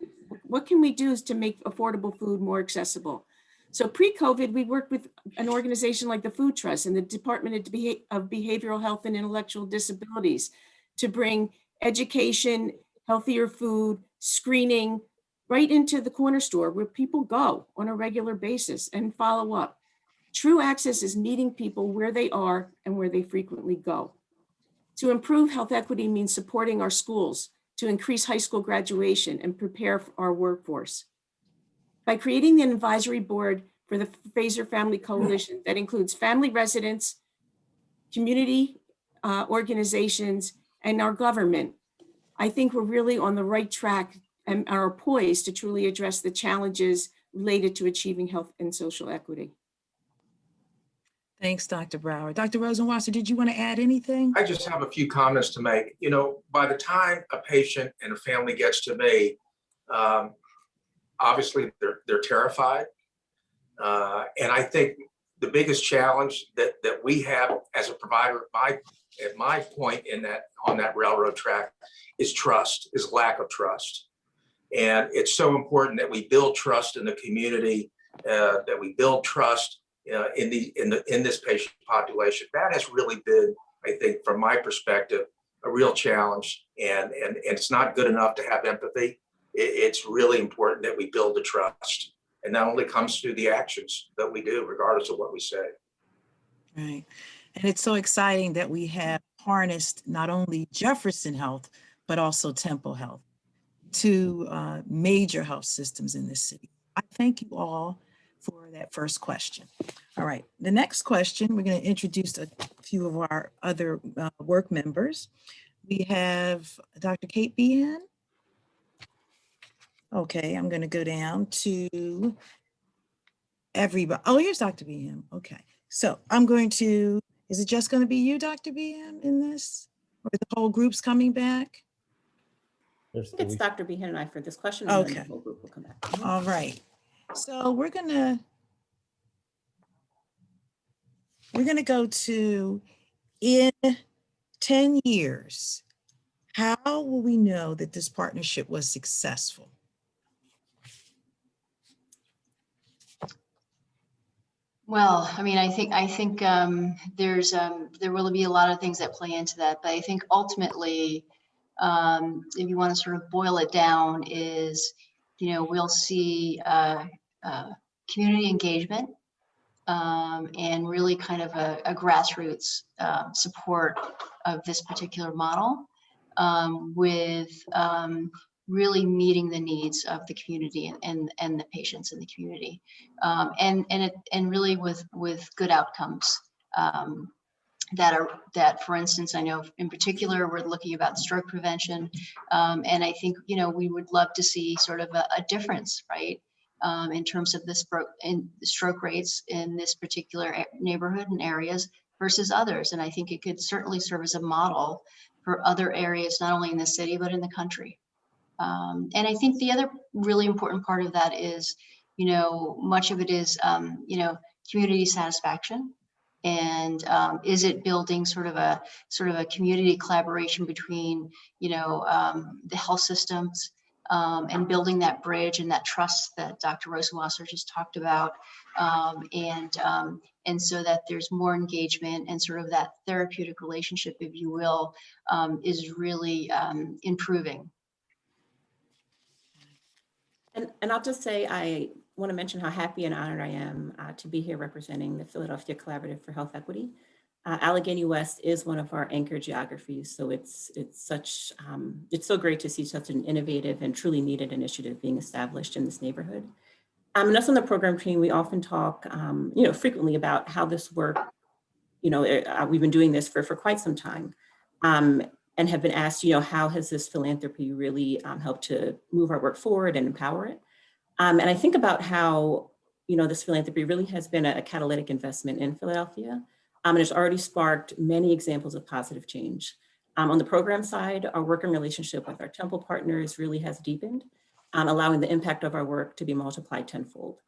What can we do to make affordable food more accessible? So pre-COVID, we worked with an organization like the Food Trust and the Department of Behavioral Health and Intellectual Disabilities to bring education, healthier food, screening right into the corner store where people go on a regular basis and follow up. True access is meeting people where they are and where they frequently go. To improve health equity means supporting our schools to increase high school graduation and prepare our workforce. By creating an advisory board for the Frazier Family Coalition that includes family residents, community organizations, and our government, I think we're really on the right track and are poised to truly address the challenges related to achieving health and social equity. Thanks, Dr. Brower. Dr. Rosenwasser, did you want to add anything? I just have a few comments to make. You know, by the time a patient and a family gets to me, obviously they're terrified. And I think the biggest challenge that we have as a provider, at my point on that railroad track, is lack of trust. And it's so important that we build trust in the community, that we build trust in this patient population. That has really been, I think, from my perspective, a real challenge. And it's not good enough to have empathy. It's really important that we build the trust. And that only comes through the actions that we do, regardless of what we say. Right. And it's so exciting that we have harnessed not only Jefferson Health, but also Temple Health, two major health systems in this city. I thank you all for that first question. All right, the next question, we're going to introduce a few of our other work members. We have Dr. Kate Behan. Okay, I'm going to go down to everybody. Oh, here's Dr. Behan. Okay, so I'm going to, is it just going to be you, Dr. Behan, in this? Or the whole group's coming back? I think it's Dr. Behan and I for this question, and then the whole group will come back. All right. So we're gonna go to, in 10 years, how will we know that this partnership was successful? Well, I mean, I think there will be a lot of things that play into that, but I think ultimately, if you want to sort of boil it down, is, you know, we'll see community engagement and really kind of a grassroots support of this particular model, with really meeting the needs of the community and the patients in the community, and really with good outcomes. That, for instance, I know in particular, we're looking about stroke prevention. And I think, you know, we would love to see sort of a difference, right? In terms of the stroke rates in this particular neighborhood and areas versus others. And I think it could certainly serve as a model for other areas, not only in the city, but in the country. And I think the other really important part of that is, you know, much of it is, you know, community satisfaction. And is it building sort of a community collaboration between, you know, the health systems, and building that bridge and that trust that Dr. Rosenwasser just talked about, and so that there's more engagement and sort of that therapeutic relationship, if you will, is really improving. And I'll just say, I want to mention how happy and honored I am to be here representing the Philadelphia Collaborative for Health Equity. Allegheny West is one of our anchor geographies, so it's so great to see such an innovative and truly needed initiative being established in this neighborhood. And us on the program team, we often talk, you know, frequently about how this work, you know, we've been doing this for quite some time, and have been asked, you know, how has this philanthropy really helped to move our work forward and empower it? And I think about how, you know, this philanthropy really has been a catalytic investment in Philadelphia, and it's already sparked many examples of positive change. On the program side, our working relationship with our Temple partners really has deepened, allowing the impact of our work to be multiplied tenfold.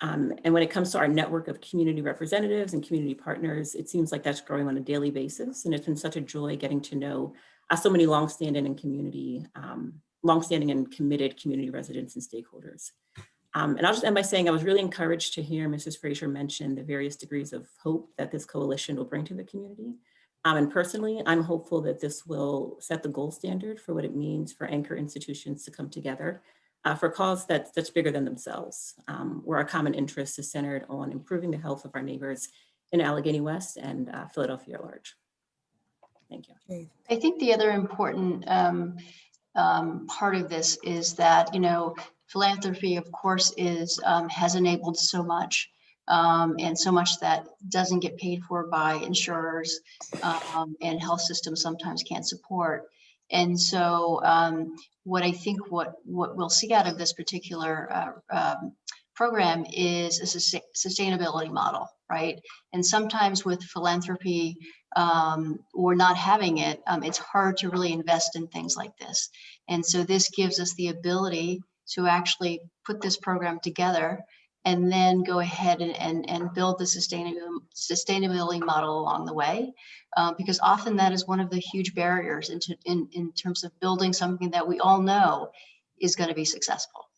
And when it comes to our network of community representatives and community partners, it seems like that's growing on a daily basis. And it's been such a joy getting to know so many longstanding and committed community residents and stakeholders. And I'll just end by saying I was really encouraged to hear Mrs. Frazier mention the various degrees of hope that this coalition will bring to the community. And personally, I'm hopeful that this will set the gold standard for what it means for anchor institutions to come together for a cause that's bigger than themselves, where our common interest is centered on improving the health of our neighbors in Allegheny West and Philadelphia at large. Thank you. I think the other important part of this is that, you know, philanthropy, of course, has enabled so much, and so much that doesn't get paid for by insurers, and health systems sometimes can't support. And so what I think what we'll see out of this particular program is a sustainability model, right? And sometimes with philanthropy or not having it, it's hard to really invest in things like this. And so this gives us the ability to actually put this program together and then go ahead and build the sustainability model along the way. Because often that is one of the huge barriers in terms of building something that we all know is going to be successful.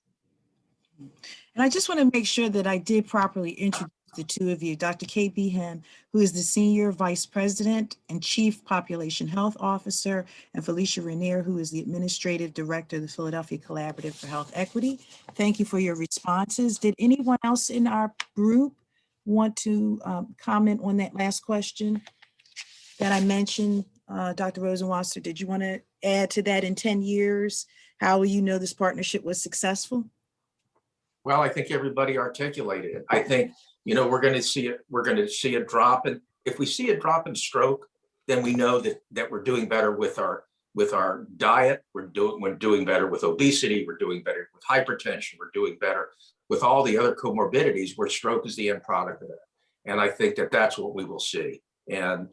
And I just want to make sure that I did properly introduce the two of you, Dr. Kate Behan, who is the Senior Vice President and Chief Population Health Officer, and Felicia Rainier, who is the Administrative Director of the Philadelphia Collaborative for Health Equity. Thank you for your responses. Did anyone else in our group want to comment on that last question that I mentioned? Dr. Rosenwasser, did you want to add to that? In 10 years, how will you know this partnership was successful? Well, I think everybody articulated it. I think, you know, we're going to see it. We're going to see a drop. And if we see a drop in stroke, then we know that we're doing better with our diet. We're doing better with obesity. We're doing better with hypertension. We're doing better with all the other comorbidities where stroke is the end product of that. And I think that that's what we will see. And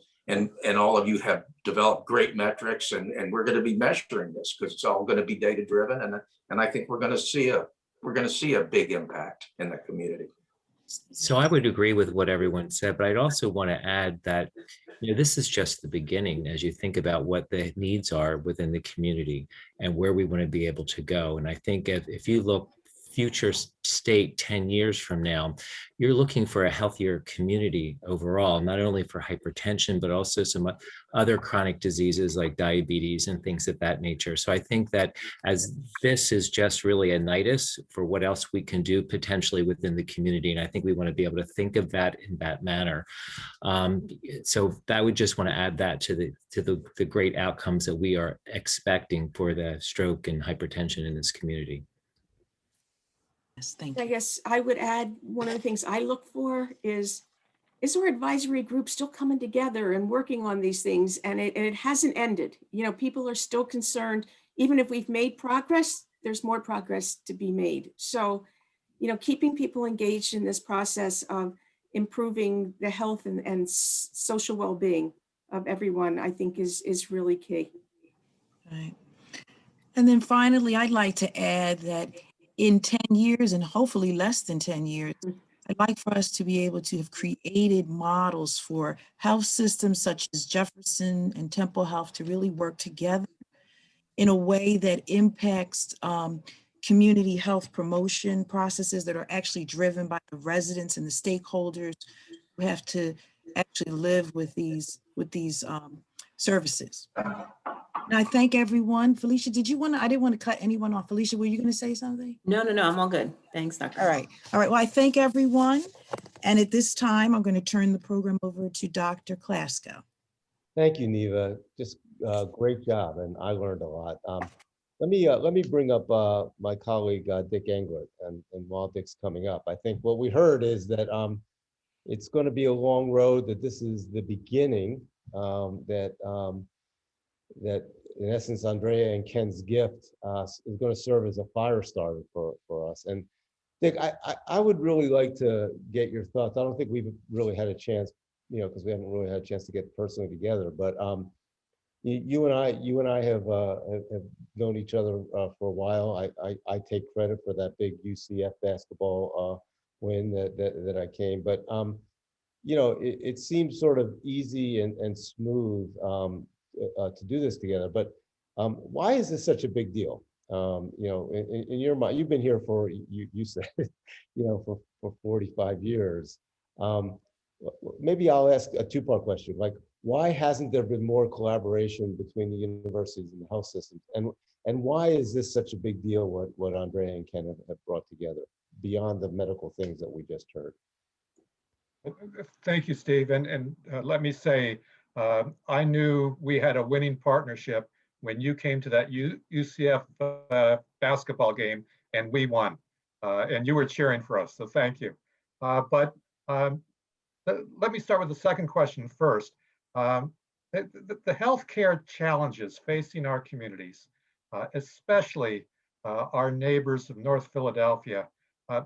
all of you have developed great metrics, and we're going to be measuring this because it's all going to be data driven. And I think we're going to see a big impact in the community. So I would agree with what everyone said, but I'd also want to add that, you know, this is just the beginning as you think about what the needs are within the community and where we want to be able to go. And I think if you look future state 10 years from now, you're looking for a healthier community overall, not only for hypertension, but also some other chronic diseases like diabetes and things of that nature. So I think that as this is just really a nidus for what else we can do potentially within the community. And I think we want to be able to think of that in that manner. So I would just want to add that to the great outcomes that we are expecting for the stroke and hypertension in this community. Yes, thank you. I guess I would add one of the things I look for is our advisory group still coming together and working on these things? And it hasn't ended. You know, people are still concerned. Even if we've made progress, there's more progress to be made. So, you know, keeping people engaged in this process of improving the health and social well-being of everyone, I think is really key. Right. And then finally, I'd like to add that in 10 years, and hopefully less than 10 years, I'd like for us to be able to have created models for health systems such as Jefferson and Temple Health to really work together in a way that impacts community health promotion processes that are actually driven by the residents and the stakeholders who have to actually live with these services. And I thank everyone. Felicia, I didn't want to cut anyone off. Felicia, were you going to say something? No, I'm all good. Thanks, Dr. All right. Well, I thank everyone. And at this time, I'm going to turn the program over to Dr. Klasko. Thank you, Neva. Just great job, and I learned a lot. Let me bring up my colleague Dick Englert, and while Dick's coming up, I think what we heard is that it's going to be a long road. That this is the beginning. That in essence, Andrea and Ken's gift is going to serve as a fire starter for us. And Dick, I would really like to get your thoughts. I don't think we've really had a chance, you know, because we haven't really had a chance to get personally together. But you and I have known each other for a while. I take credit for that big UCF basketball win that I came. But you know, it seems sort of easy and smooth to do this together. But why is this such a big deal? You know, in your mind, you've been here for, you said, you know, for 45 years. Maybe I'll ask a two-part question. Like, why hasn't there been more collaboration between the universities and the health systems? And why is this such a big deal, what Andrea and Ken have brought together beyond the medical things that we just heard? Thank you, Steve. And let me say, I knew we had a winning partnership when you came to that UCF basketball game and we won. And you were cheering for us, so thank you. But let me start with the second question first. The healthcare challenges facing our communities, especially our neighbors of North Philadelphia, uh,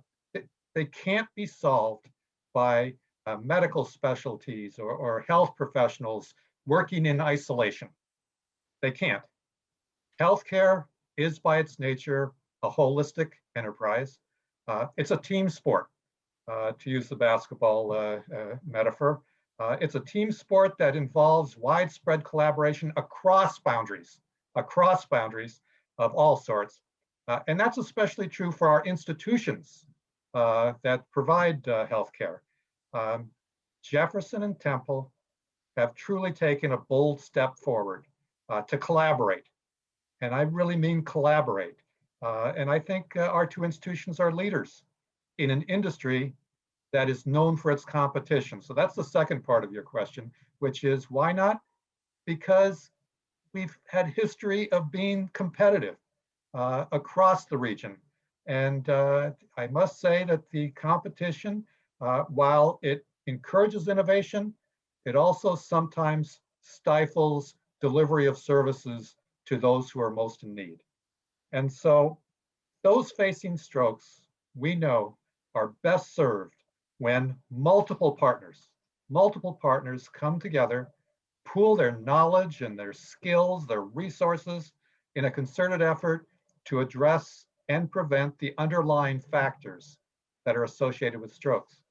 they can't be solved by medical specialties or health professionals working in isolation. They can't. Healthcare is by its nature a holistic enterprise. It's a team sport, to use the basketball metaphor. It's a team sport that involves widespread collaboration across boundaries of all sorts. And that's especially true for our institutions that provide healthcare. Jefferson and Temple have truly taken a bold step forward to collaborate. And I really mean collaborate. And I think our two institutions are leaders in an industry that is known for its competition. So that's the second part of your question, which is why not? Because we've had history of being competitive across the region. And I must say that the competition, while it encourages innovation, it also sometimes stifles delivery of services to those who are most in need. And so those facing strokes, we know, are best served when multiple partners come together, pool their knowledge and their skills, their resources in a concerted effort to address and prevent the underlying factors that are associated with strokes.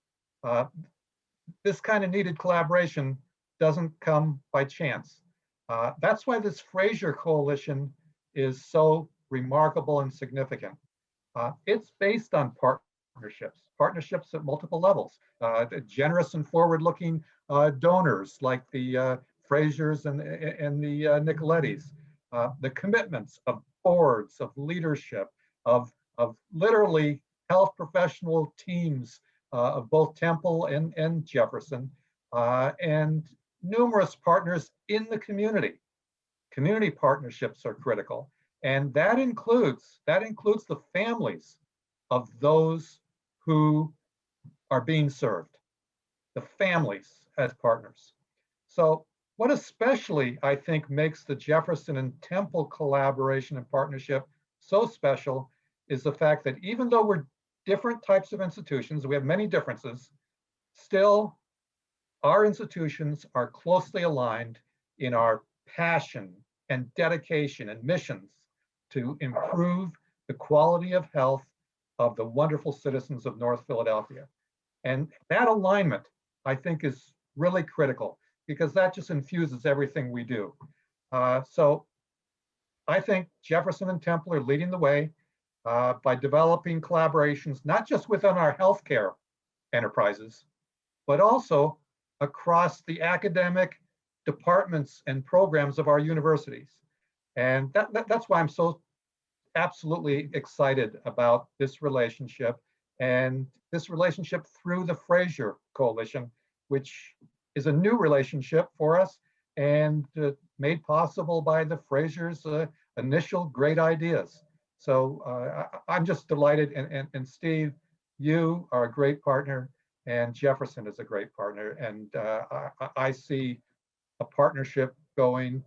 This kind of needed collaboration doesn't come by chance. That's why this Frazier Coalition is so remarkable and significant. It's based on partnerships at multiple levels, generous and forward-looking donors like the Fraziers and the Nicolettis, the commitments of boards, of leadership, of literally health professional teams of both Temple and Jefferson, and numerous partners in the community. Community partnerships are critical. And that includes the families of those who are being served, the families as partners. So what especially I think makes the Jefferson and Temple collaboration and partnership so special is the fact that even though we're different types of institutions, we have many differences, still our institutions are closely aligned in our passion and dedication and missions to improve the quality of health of the wonderful citizens of North Philadelphia. And that alignment, I think, is really critical because that just infuses everything we do. So I think Jefferson and Temple are leading the way by developing collaborations, not just within our healthcare enterprises, but also across the academic departments and programs of our universities. And that's why I'm so absolutely excited about this relationship and this relationship through the Frazier Coalition, which is a new relationship for us and made possible by the Frazier's initial great ideas. So I'm just delighted. And Steve, you are a great partner and Jefferson is a great partner. And I see a partnership going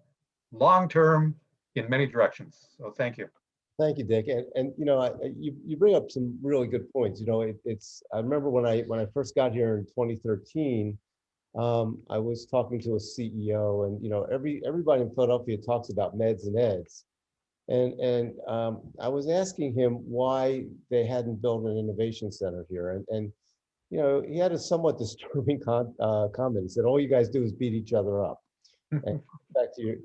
long-term in many directions. So thank you. Thank you, Dick. And you know, you bring up some really good points. You know, I remember when I first got here in 2013, I was talking to a CEO, and you know, everybody in Philadelphia talks about meds and eds, and I was asking him why they hadn't built an innovation center here, and you know, he had a somewhat disturbing comment. He said, "All you guys do is beat each other up." And back to your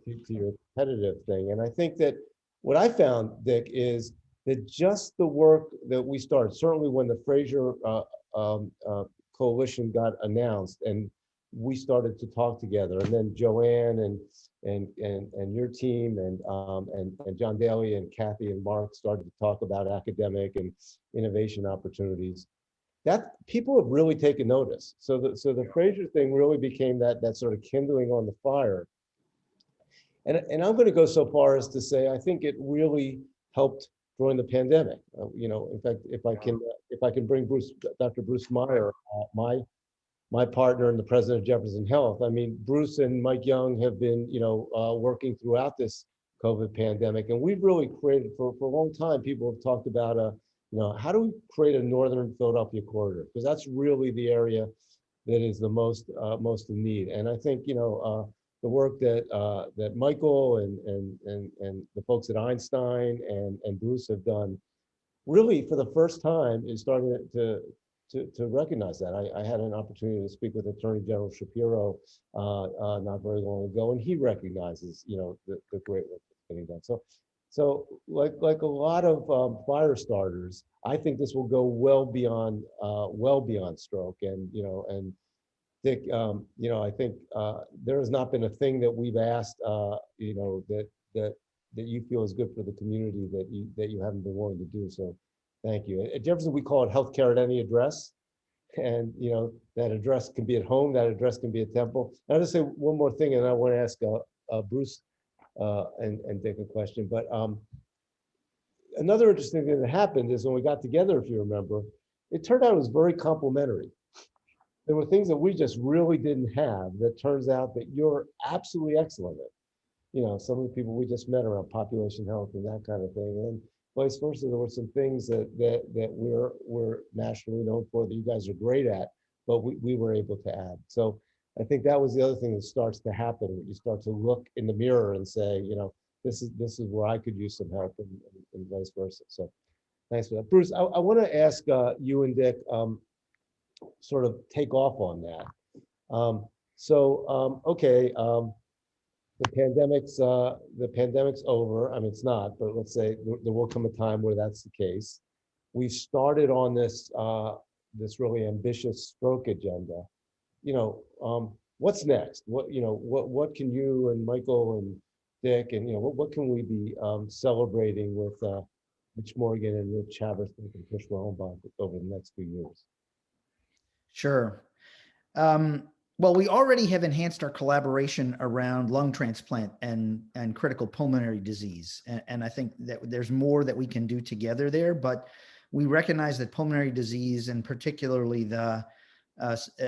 competitive thing, and I think that what I found, Dick, is that just the work that we started, certainly when the Frazier Coalition got announced, and we started to talk together, and then Joanne and your team and John Daly and Kathy and Mark started to talk about academic and innovation opportunities. That people have really taken notice. So the Frazier thing really became that sort of kindling on the fire. And I'm going to go so far as to say I think it really helped during the pandemic. You know, in fact, if I can bring Dr. Bruce Meyer, my my partner and the president of Jefferson Health. I mean, Bruce and Mike Young have been, working throughout this COVID pandemic, and we've really created for a long time. People have talked about, how do we create a Northern Philadelphia corridor? Because that's really the area that is the most in need. And I think, the work that Michael and the folks at Einstein and Bruce have done, really for the first time, is starting to recognize that. I had an opportunity to speak with Attorney General Shapiro not very long ago, and he recognizes, the great work that's getting done. So like a lot of fire starters, I think this will go well beyond stroke. And and Dick, I think there has not been a thing that we've asked, that you feel is good for the community that you haven't been willing to do. So thank you. At Jefferson, we call it healthcare at any address. And, that address can be at home, that address can be at Temple. And I'll just say one more thing, and I want to ask Bruce and Dick a question. But another interesting thing that happened is when we got together, if you remember, it turned out it was very complimentary. There were things that we just really didn't have that turns out that you're absolutely excellent at. Some of the people we just met around population health and that kind of thing. And vice versa, there were some things that we're nationally known for that you guys are great at, but we were able to add. So I think that was the other thing that starts to happen. You start to look in the mirror and say, this is where I could use some help, and vice versa. So thanks for that. Bruce, I want to ask you and Dick, sort of take off on that. Okay, the pandemic's over. I mean, it's not, but let's say there will come a time where that's the case. We started on this really ambitious stroke agenda. What's next? What can you and Michael and Dick and what can we be celebrating with Mitch Morgan and Rich Haverstick and Chris Rohenbach over the next few years? Sure. Well, we already have enhanced our collaboration around lung transplant and critical pulmonary disease. And I think that there's more that we can do together there, but we recognize that pulmonary disease, and particularly the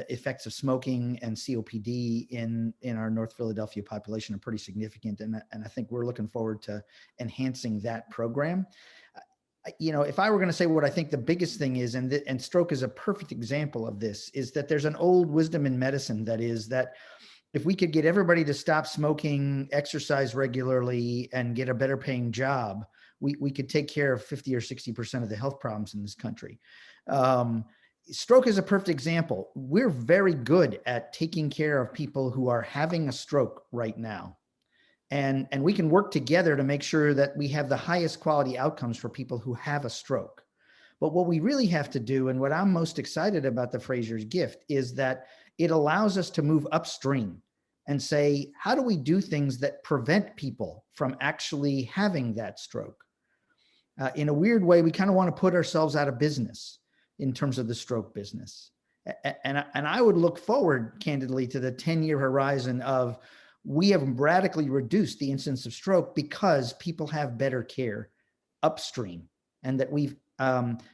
effects of smoking and COPD in our North Philadelphia population, are pretty significant. And I think we're looking forward to enhancing that program. If I were going to say what I think the biggest thing is, and stroke is a perfect example of this, is that there's an old wisdom in medicine that is that if we could get everybody to stop smoking, exercise regularly, and get a better paying job, we could take care of 50 or 60% of the health problems in this country. Stroke is a perfect example. We're very good at taking care of people who are having a stroke right now. And we can work together to make sure that we have the highest quality outcomes for people who have a stroke. But what we really have to do, and what I'm most excited about the Frazier's gift, is that it allows us to move upstream and say, how do we do things that prevent people from actually having that stroke? In a weird way, we kind of want to put ourselves out of business in terms of the stroke business. And I would look forward, candidly, to the 10-year horizon of, we have radically reduced the incidence of stroke because people have better care upstream, and that we've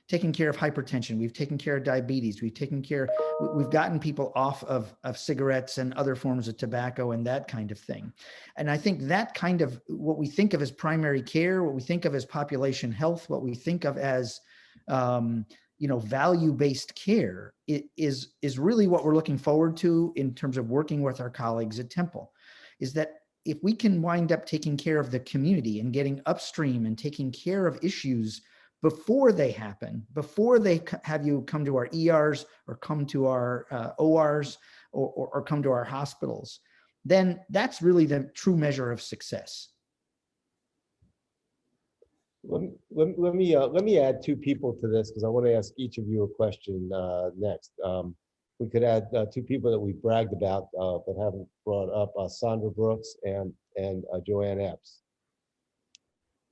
taken care of hypertension, we've taken care of diabetes, we've gotten people off of cigarettes and other forms of tobacco and that kind of thing. And I think that kind of what we think of as primary care, what we think of as population health, what we think of as value-based care is really what we're looking forward to in terms of working with our colleagues at Temple. Is that if we can wind up taking care of the community and getting upstream and taking care of issues before they happen, before they have you come to our ERs or come to our ORs or come to our hospitals, then that's really the true measure of success. Let me add two people to this, because I want to ask each of you a question next. We could add two people that we bragged about but haven't brought up, Sandra Brooks and Joanne Epps.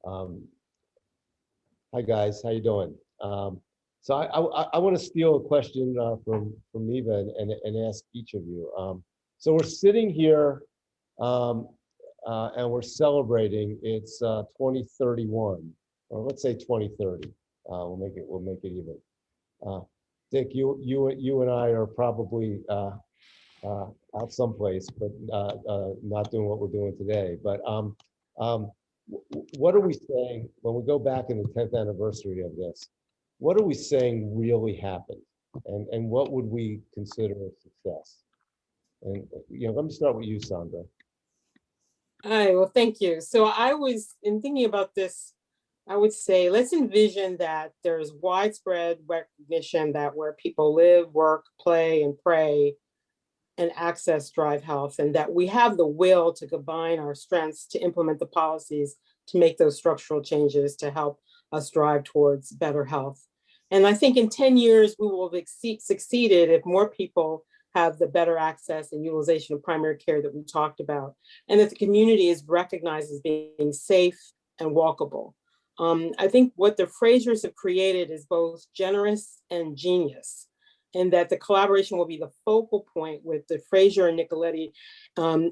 Hi guys, how you doing? So I want to steal a question from Neva and ask each of you. So we're sitting here and we're celebrating. It's 2031, or let's say 2030. We'll make it even. Dick, you and I are probably out someplace, but not doing what we're doing today. But what are we saying when we go back in the 10th anniversary of this? What are we saying really happened, and what would we consider a success? And let me start with you, Sandra. Hi, well, thank you. So in thinking about this, I would say, let's envision that there's widespread recognition that where people live, work, play, and pray, and access drive health, and that we have the will to combine our strengths to implement the policies to make those structural changes to help us drive towards better health. And I think in 10 years, we will have succeeded if more people have the better access and utilization of primary care that we talked about, and that the community is recognized as being safe and walkable. I think what the Fraziers have created is both generous and genius, and that the collaboration will be the focal point with the Frazier and Nicoletti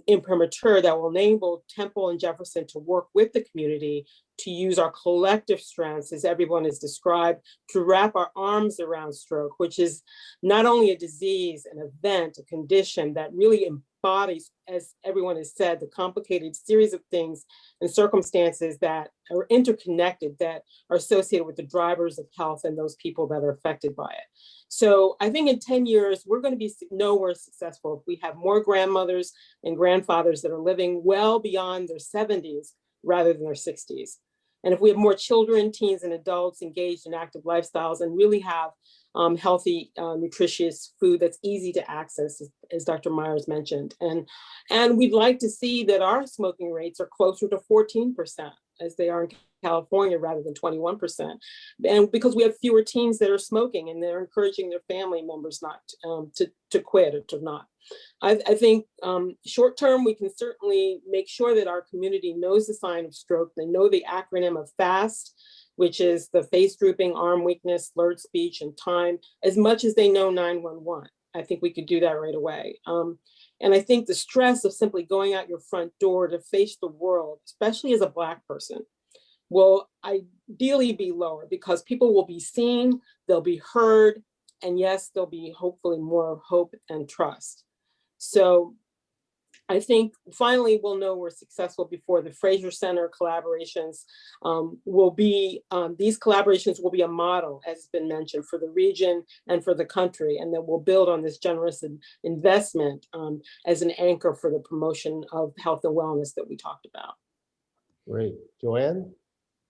imprimatur that will enable Temple and Jefferson to work with the community to use our collective strengths, as everyone has described, to wrap our arms around stroke, which is not only a disease, an event, a condition that really embodies, as everyone has said, the complicated series of things and circumstances that are interconnected, that are associated with the drivers of health and those people that are affected by it. So I think in 10 years, we're going to be nowhere successful if we have more grandmothers and grandfathers that are living well beyond their 70s rather than their 60s. And if we have more children, teens, and adults engaged in active lifestyles and really have healthy, nutritious food that's easy to access, as Dr. Myers mentioned. And we'd like to see that our smoking rates are closer to 14%, as they are in California, rather than 21%. And because we have fewer teens that are smoking, and they're encouraging their family members not to quit or to not. I think short term, we can certainly make sure that our community knows the sign of stroke. They know the acronym of FAST, which is the face drooping, arm weakness, slurred speech, and time, as much as they know 911. I think we could do that right away. And I think the stress of simply going out your front door to face the world, especially as a Black person, will ideally be lower, because people will be seen, they'll be heard, and yes, there'll be hopefully more hope and trust. So I think finally we'll know we're successful before the Frazier Center collaborations these collaborations will be a model, as has been mentioned, for the region and for the country, and that we'll build on this generous investment as an anchor for the promotion of health and wellness that we talked about. Great. Joanne,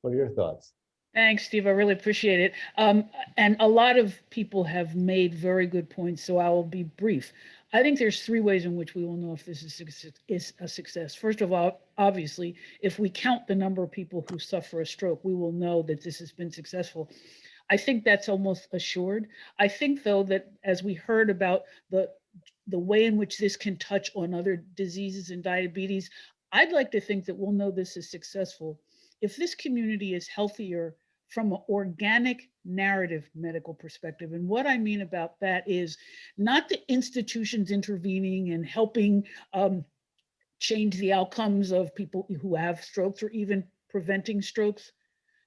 what are your thoughts? Thanks, Steve. I really appreciate it. And a lot of people have made very good points, so I will be brief. I think there's three ways in which we will know if this is a success. First of all, obviously, if we count the number of people who suffer a stroke, we will know that this has been successful. I think that's almost assured. I think, though, that as we heard about the way in which this can touch on other diseases and diabetes, I'd like to think that we'll know this is successful if this community is healthier from an organic narrative medical perspective. And what I mean about that is not the institutions intervening and helping change the outcomes of people who have strokes or even preventing strokes,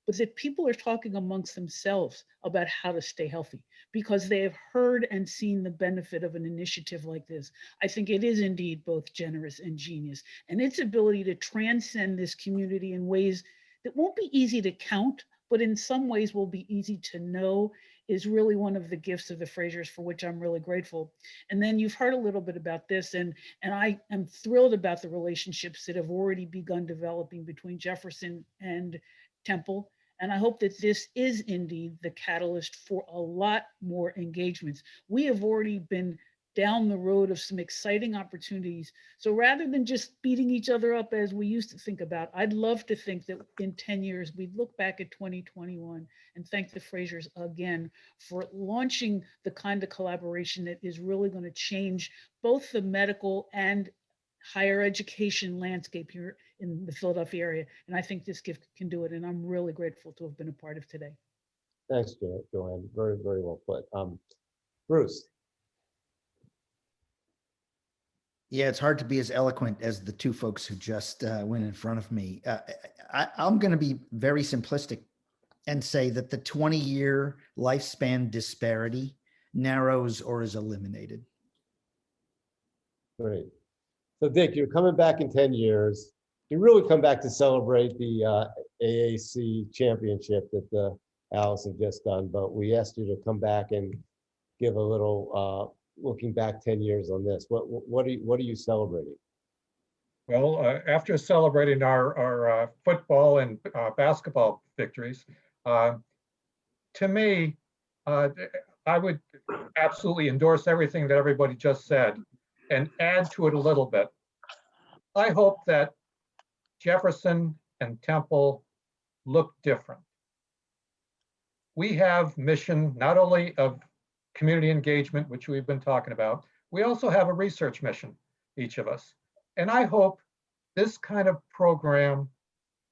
but that people are talking amongst themselves about how to stay healthy because they have heard and seen the benefit of an initiative like this. I think it is indeed both generous and genius, and its ability to transcend this community in ways that won't be easy to count, but in some ways will be easy to know, is really one of the gifts of the Fraziers, for which I'm really grateful. And then you've heard a little bit about this, and I am thrilled about the relationships that have already begun developing between Jefferson and Temple. And I hope that this is indeed the catalyst for a lot more engagements. We have already been down the road of some exciting opportunities. So rather than just beating each other up as we used to think about, I'd love to think that in 10 years, we'd look back at 2021 and thank the Fraziers again for launching the kind of collaboration that is really going to change both the medical and higher education landscape here in the Philadelphia area. And I think this gift can do it. And I'm really grateful to have been a part of today. Thanks, Joanne. Very, very well put. Bruce. Yeah, it's hard to be as eloquent as the two folks who just went in front of me. I'm going to be very simplistic and say that the 20-year lifespan disparity narrows or is eliminated. Great. So Dick, you're coming back in 10 years. You really come back to celebrate the AAC championship that the Alice have just done, but we asked you to come back and give a little looking back 10 years on this. What are you celebrating? Well, after celebrating our football and basketball victories, to me, I would absolutely endorse everything that everybody just said and add to it a little bit. I hope that Jefferson and Temple look different. We have mission not only of community engagement, which we've been talking about, we also have a research mission, each of us. And I hope this kind of program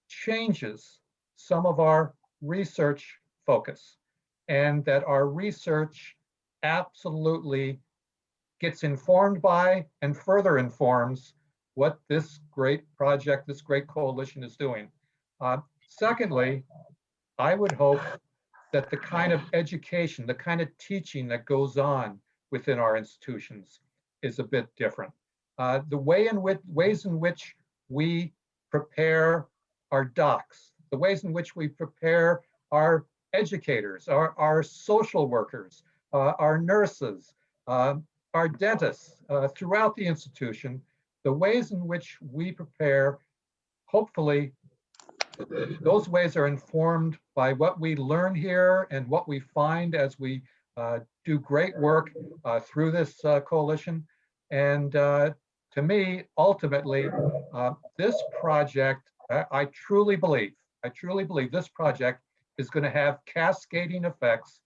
changes some of our research focus and that our research absolutely gets informed by and further informs what this great project, this great coalition is doing. Secondly, I would hope that the kind of education, the kind of teaching that goes on within our institutions is a bit different. The ways in which we prepare our docs, the ways in which we prepare our educators, our social workers, our nurses, our dentists throughout the institution, the ways in which we prepare, hopefully, those ways are informed by what we learn here and what we find as we do great work through this coalition. And to me, ultimately, this project, I truly believe this project is going to have cascading effects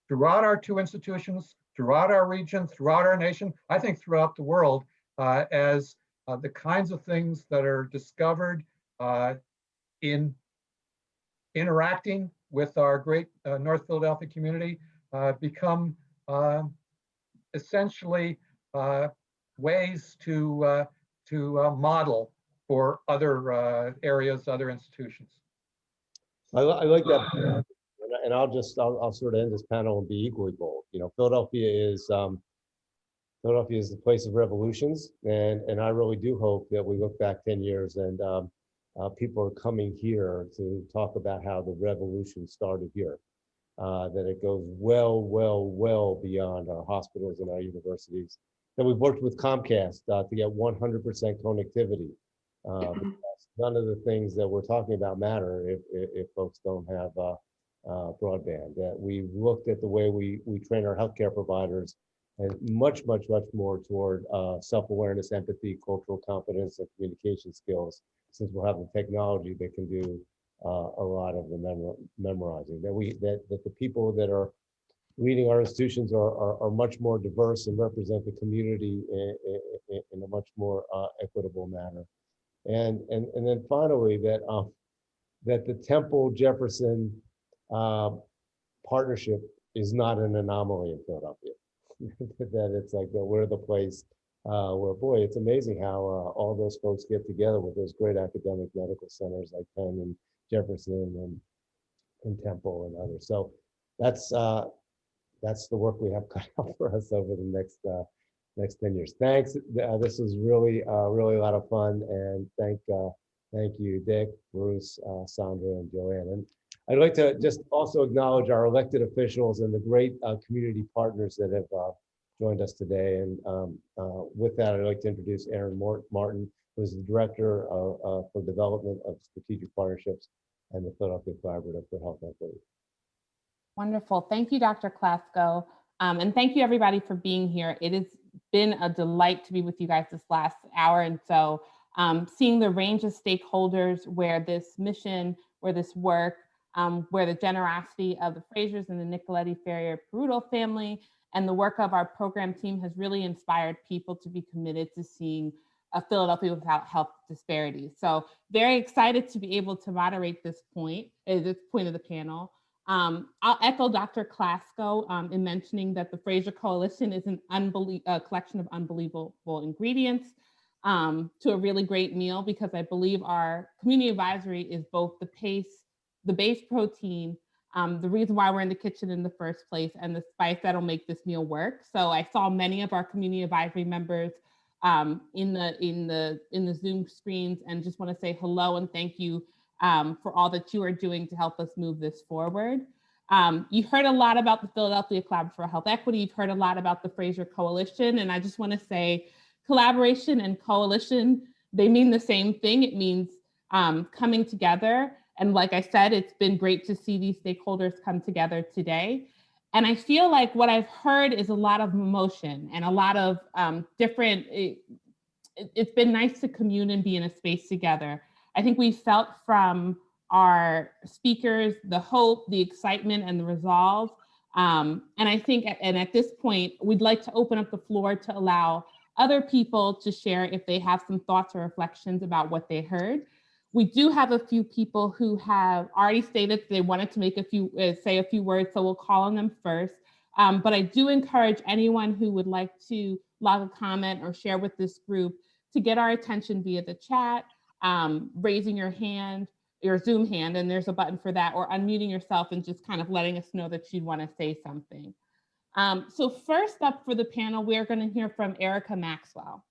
throughout our two institutions, throughout our region, throughout our nation, I think throughout the world, as the kinds of things that are discovered in interacting with our great North Philadelphia community become essentially ways to model for other areas, other institutions. I like that, and I'll sort of end this panel and be equally bold. You know, Philadelphia is the place of revolutions, and I really do hope that we look back 10 years and people are coming here to talk about how the revolution started here, that it goes well beyond our hospitals and our universities, that we've worked with Comcast to get 100% connectivity. None of the things that we're talking about matter if folks don't have broadband. That we looked at the way we train our healthcare providers and much more toward self-awareness, empathy, cultural competence, and communication skills, since we'll have the technology that can do a lot of the memorizing. That the people that are leading our institutions are much more diverse and represent the community in a much more equitable manner. And then finally, that the Temple Jefferson partnership is not an anomaly in Philadelphia. That it's like we're the place where, boy, it's amazing how all those folks get together with those great academic medical centers like Penn and Jefferson and Temple and others. So that's the work we have cut out for us over the next 10 years. Thanks. This was really a lot of fun, and thank you, Dick, Bruce, Sandra, and Joanne. And I'd like to just also acknowledge our elected officials and the great community partners that have joined us today. And with that, I'd like to introduce Aaron Martin, who is the Director for Development of Strategic Partnerships and the Philadelphia Collaborative for Health Equity. Wonderful. Thank you, Dr. Klasko. And thank you, everybody, for being here. It has been a delight to be with you guys this last hour. And so seeing the range of stakeholders where this mission, where this work, where the generosity of the Fraziers and the Nicoletti Ferrier Peruto family and the work of our program team has really inspired people to be committed to seeing a Philadelphia without health disparities. So very excited to be able to moderate this point of the panel. I'll echo Dr. Klasko in mentioning that the Frazier Coalition is a collection of unbelievable ingredients to a really great meal, because I believe our community advisory is both the base protein, the reason why we're in the kitchen in the first place, and the spice that'll make this meal work. So I saw many of our community advisory members in the Zoom screens, and just want to say hello and thank you for all that you are doing to help us move this forward. You heard a lot about the Philadelphia Collaborative for Health Equity. You've heard a lot about the Frazier Coalition, and I just want to say collaboration and coalition, they mean the same thing. It means coming together. And like I said, it's been great to see these stakeholders come together today. And I feel like what I've heard is a lot of emotion and a lot of different, it's been nice to commune and be in a space together. I think we felt from our speakers the hope, the excitement, and the resolve. And I think, and at this point, we'd like to open up the floor to allow other people to share if they have some thoughts or reflections about what they heard. We do have a few people who have already stated they wanted to make say a few words, so we'll call on them first. But I do encourage anyone who would like to log a comment or share with this group to get our attention via the chat, raising your hand, your Zoom hand, and there's a button for that, or unmuting yourself and just kind of letting us know that you'd want to say something. So first up for the panel, we're going to hear from Erica Maxwell.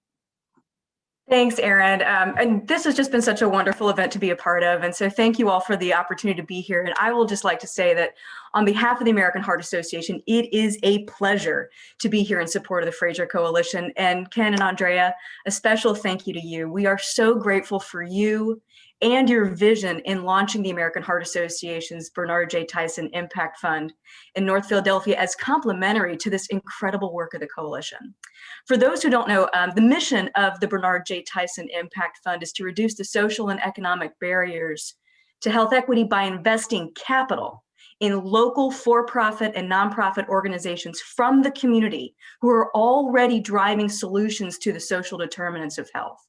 Thanks, Erin. And this has just been such a wonderful event to be a part of. And so thank you all for the opportunity to be here. And I will just like to say that on behalf of the American Heart Association, it is a pleasure to be here in support of the Frazier Coalition. And Ken and Andrea, a special thank you to you. We are so grateful for you and your vision in launching the American Heart Association's Bernard J. Tyson Impact Fund in North Philadelphia as complementary to this incredible work of the coalition. For those who don't know, the mission of the Bernard J. Tyson Impact Fund is to reduce the social and economic barriers to health equity by investing capital in local for-profit and nonprofit organizations from the community who are already driving solutions to the social determinants of health.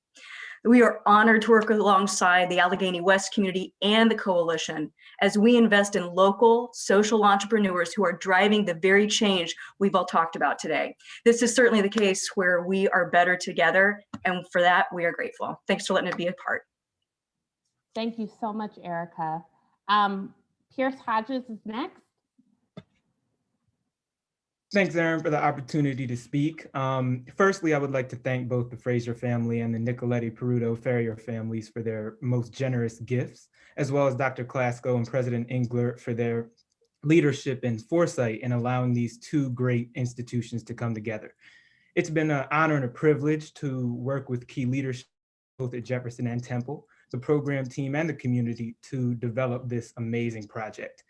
We are honored to work alongside the Allegheny West community and the coalition as we invest in local social entrepreneurs who are driving the very change we've all talked about today. This is certainly the case where we are better together, and for that, we are grateful. Thanks for letting us be a part. Thank you so much, Erica. Pierce Hodges is next. Thanks, Erin, for the opportunity to speak. Firstly, I would like to thank both the Frazier family and the Nicoletti-Peruto Farrier families for their most generous gifts, as well as Dr. Klasko and President Englert for their leadership and foresight in allowing these two great institutions to come together. It's been an honor and a privilege to work with key leadership both at Jefferson and Temple, the program team and the community to develop this amazing project.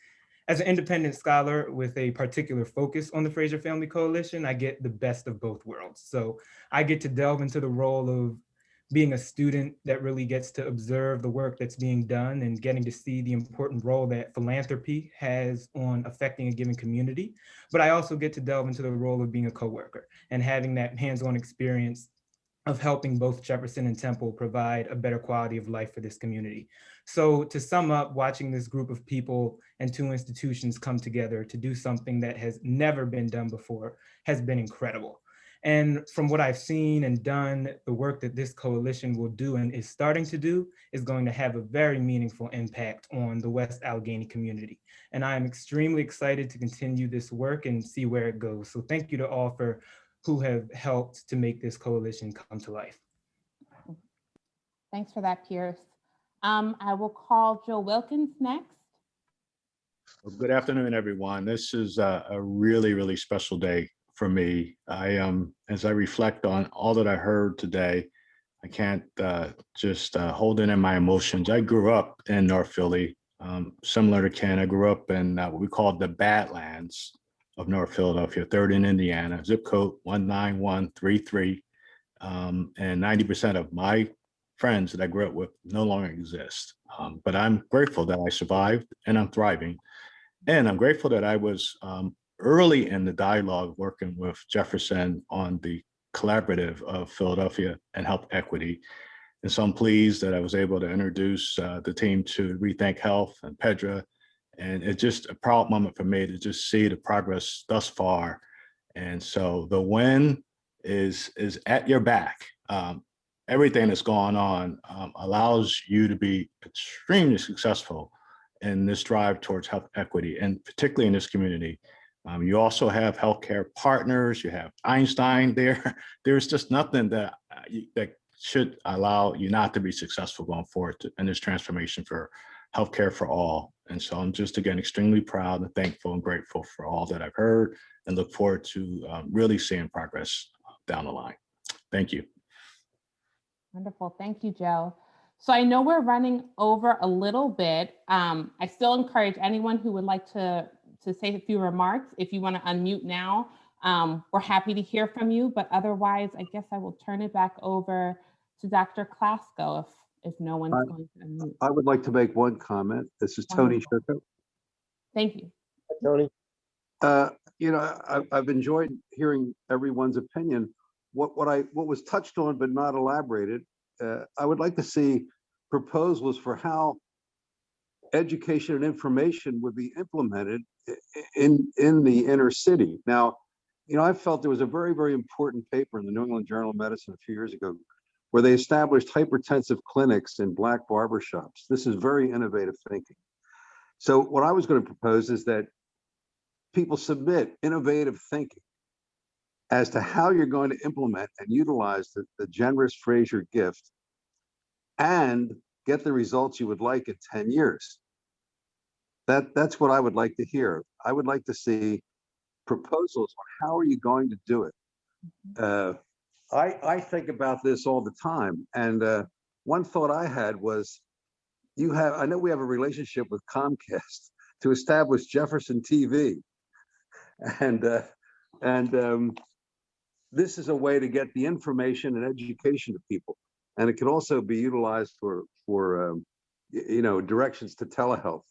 As an independent scholar with a particular focus on the Frazier Family Coalition, I get the best of both worlds. So I get to delve into the role of being a student that really gets to observe the work that's being done and getting to see the important role that philanthropy has on affecting a given community. But I also get to delve into the role of being a coworker and having that hands-on experience of helping both Jefferson and Temple provide a better quality of life for this community. So to sum up, watching this group of people and two institutions come together to do something that has never been done before has been incredible. And from what I've seen and done, the work that this coalition will do and is starting to do is going to have a very meaningful impact on the West Allegheny community. And I am extremely excited to continue this work and see where it goes. So thank you to all who have helped to make this coalition come to life. Thanks for that, Pierce. I will call Joe Wilkins next. Well, good afternoon, everyone. This is a really, really special day for me. As I reflect on all that I heard today, I can't just hold in my emotions. I grew up in North Philly, similar to Ken. I grew up in what we call the Badlands of North Philadelphia, 3rd and Indiana, zip code 19133. And 90% of my friends that I grew up with no longer exist. But I'm grateful that I survived and I'm thriving. And I'm grateful that I was early in the dialogue working with Jefferson on the collaborative of Philadelphia and health equity. And so I'm pleased that I was able to introduce the team to Rethink Health and Pedra. And it's just a proud moment for me to just see the progress thus far. And so the win is at your back. Everything that's going on allows you to be extremely successful in this drive towards health equity, and particularly in this community. You also have healthcare partners, you have Einstein there. There's just nothing that should allow you not to be successful going forward in this transformation for healthcare for all. And so I'm just, again, extremely proud and thankful and grateful for all that I've heard, and look forward to really seeing progress down the line. Thank you. Wonderful. Thank you, Joe. So I know we're running over a little bit. I still encourage anyone who would like to say a few remarks. If you want to unmute now, we're happy to hear from you. But otherwise, I guess I will turn it back over to Dr. Klasko if no one's going to unmute. I would like to make one comment. This is Tony Wonderful. Shirko. Thank you. Hi, Tony. You know, I've enjoyed hearing everyone's opinion. What was touched on but not elaborated, I would like to see proposals for how education and information would be implemented in the inner city. Now, you know, I felt there was a very, very important paper in the New England Journal of Medicine a few years ago where they established hypertensive clinics in Black barbershops. This is very innovative thinking. So what I was going to propose is that people submit innovative thinking as to how you're going to implement and utilize the generous Frazier gift and get the results you would like in 10 years. That's what I would like to hear. I would like to see proposals on how are you going to do it. I think about this all the time, and one thought I had was, I know we have a relationship with Comcast to establish Jefferson TV, and this is a way to get the information and education to people, and it can also be utilized for you know, directions to telehealth.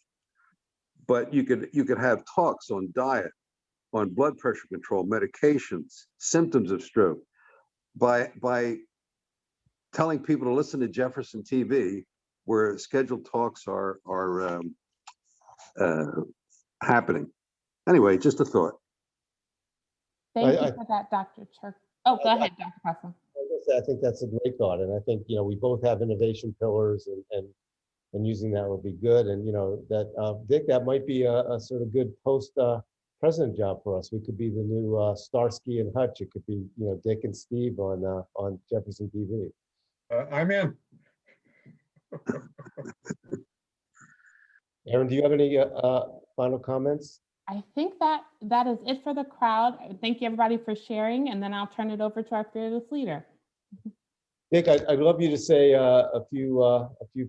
But you could have talks on diet, on blood pressure control, medications, symptoms of stroke. By telling people to listen to Jefferson TV, where scheduled talks are happening. Anyway, just a thought. Thank you for that, Dr. Turk. Oh, go ahead, Dr. Klasko. I think that's a great thought, and I think, you know, we both have innovation pillars, and using that would be good. And, you know, that Dick, that might be a sort of good post-president job for us. We could be the new Starsky and Hutch. It could be, you know, Dick and Steve on Jefferson TV. I'm in. Aaron, do you have any final comments? I think that is it for the crowd. Thank you, everybody, for sharing, and then I'll turn it over to our fearless leader. Dick, I'd love you to say a few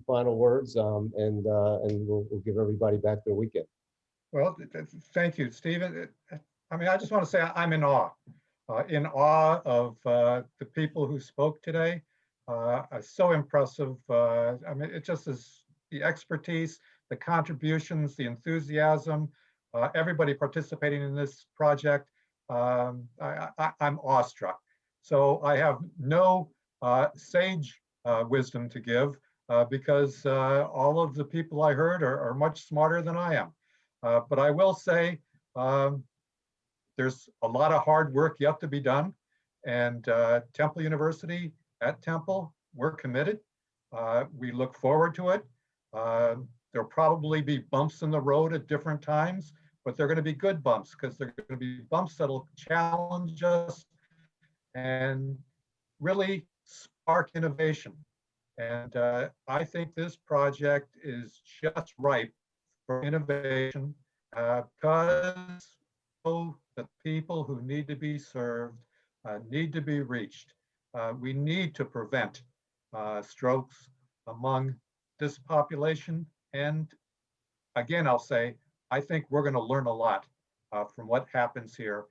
final words, and we'll give everybody back their weekend. Well, thank you, Stephen. I mean, I just want to say I'm in awe of the people who spoke today. So impressive. I mean, it just is the expertise, the contributions, the enthusiasm, everybody participating in this project. I'm awestruck. So I have no sage wisdom to give because all of the people I heard are much smarter than I am. But I will say there's a lot of hard work yet to be done. And Temple University, at Temple, we're committed. We look forward to it. There'll probably be bumps in the road at different times, but they're going to be good bumps because they're going to be bumps that'll challenge us and really spark innovation. And I think this project is just ripe for innovation because the people who need to be served need to be reached. We need to prevent strokes among this population. And again, I'll say, I think we're going to learn a lot from what happens here,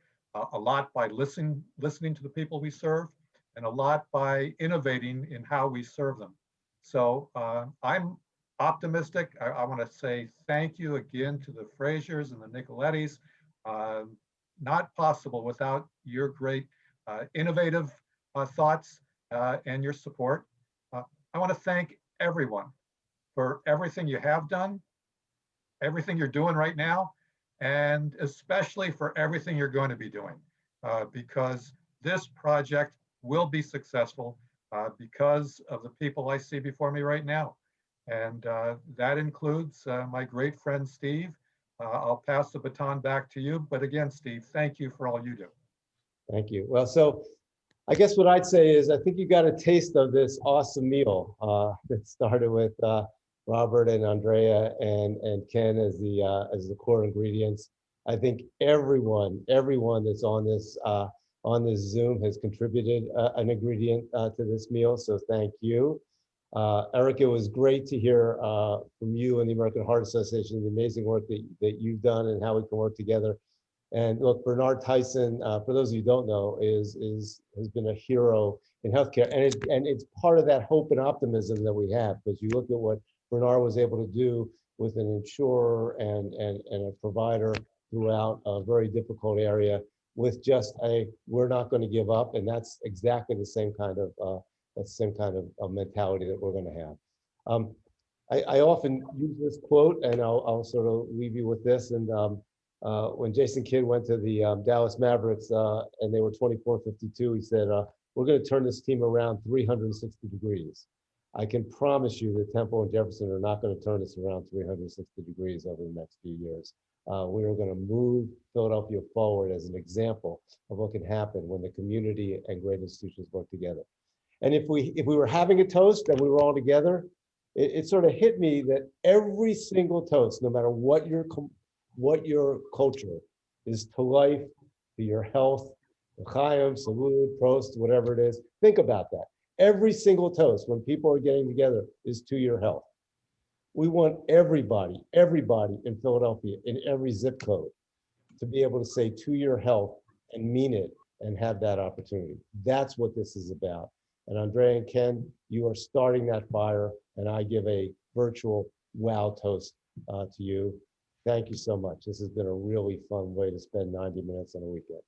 a lot by listening to the people we serve, and a lot by innovating in how we serve them. So I'm optimistic. I want to say thank you again to the Fraziers and the Nicolettis. Not possible without your great innovative thoughts and your support. I want to thank everyone for everything you have done, everything you're doing right now, and especially for everything you're going to be doing, because this project will be successful because of the people I see before me right now. And that includes my great friend, Steve. I'll pass the baton back to you. But again, Steve, thank you for all you do. Thank you. Well, so I guess what I'd say is I think you got a taste of this awesome meal that started with Robert and Andrea and Ken as the core ingredients. I think everyone that's on this Zoom has contributed an ingredient to this meal. So thank you. Eric, it was great to hear from you and the American Heart Association, the amazing work that you've done and how we can work together. And look, Bernard Tyson, for those of you who don't know, has been a hero in healthcare, and it's part of that hope and optimism that we have, because you look at what Bernard was able to do with an insurer and a provider throughout a very difficult area with just we're not going to give up, and that's exactly the same kind of mentality that we're going to have. I often use this quote, and I'll sort of leave you with this. And when Jason Kidd went to the Dallas Mavericks and they were 24-52, he said, we're going to turn this team around 360 degrees. I can promise you that Temple and Jefferson are not going to turn this around 360 degrees over the next few years. We are going to move Philadelphia forward as an example of what can happen when the community and great institutions work together. And if we were having a toast and we were all together, it sort of hit me that every single toast, no matter what your culture is, to life, to your health, l'chaim, salud, prost, whatever it is, think about that. Every single toast when people are getting together is to your health. We want everybody in Philadelphia, in every zip code, to be able to say to your health and mean it and have that opportunity. That's what this is about. And Andrea and Ken, you are starting that fire, and I give a virtual wow toast to you. Thank you so much. This has been a really fun way to spend 90 minutes on a weekend.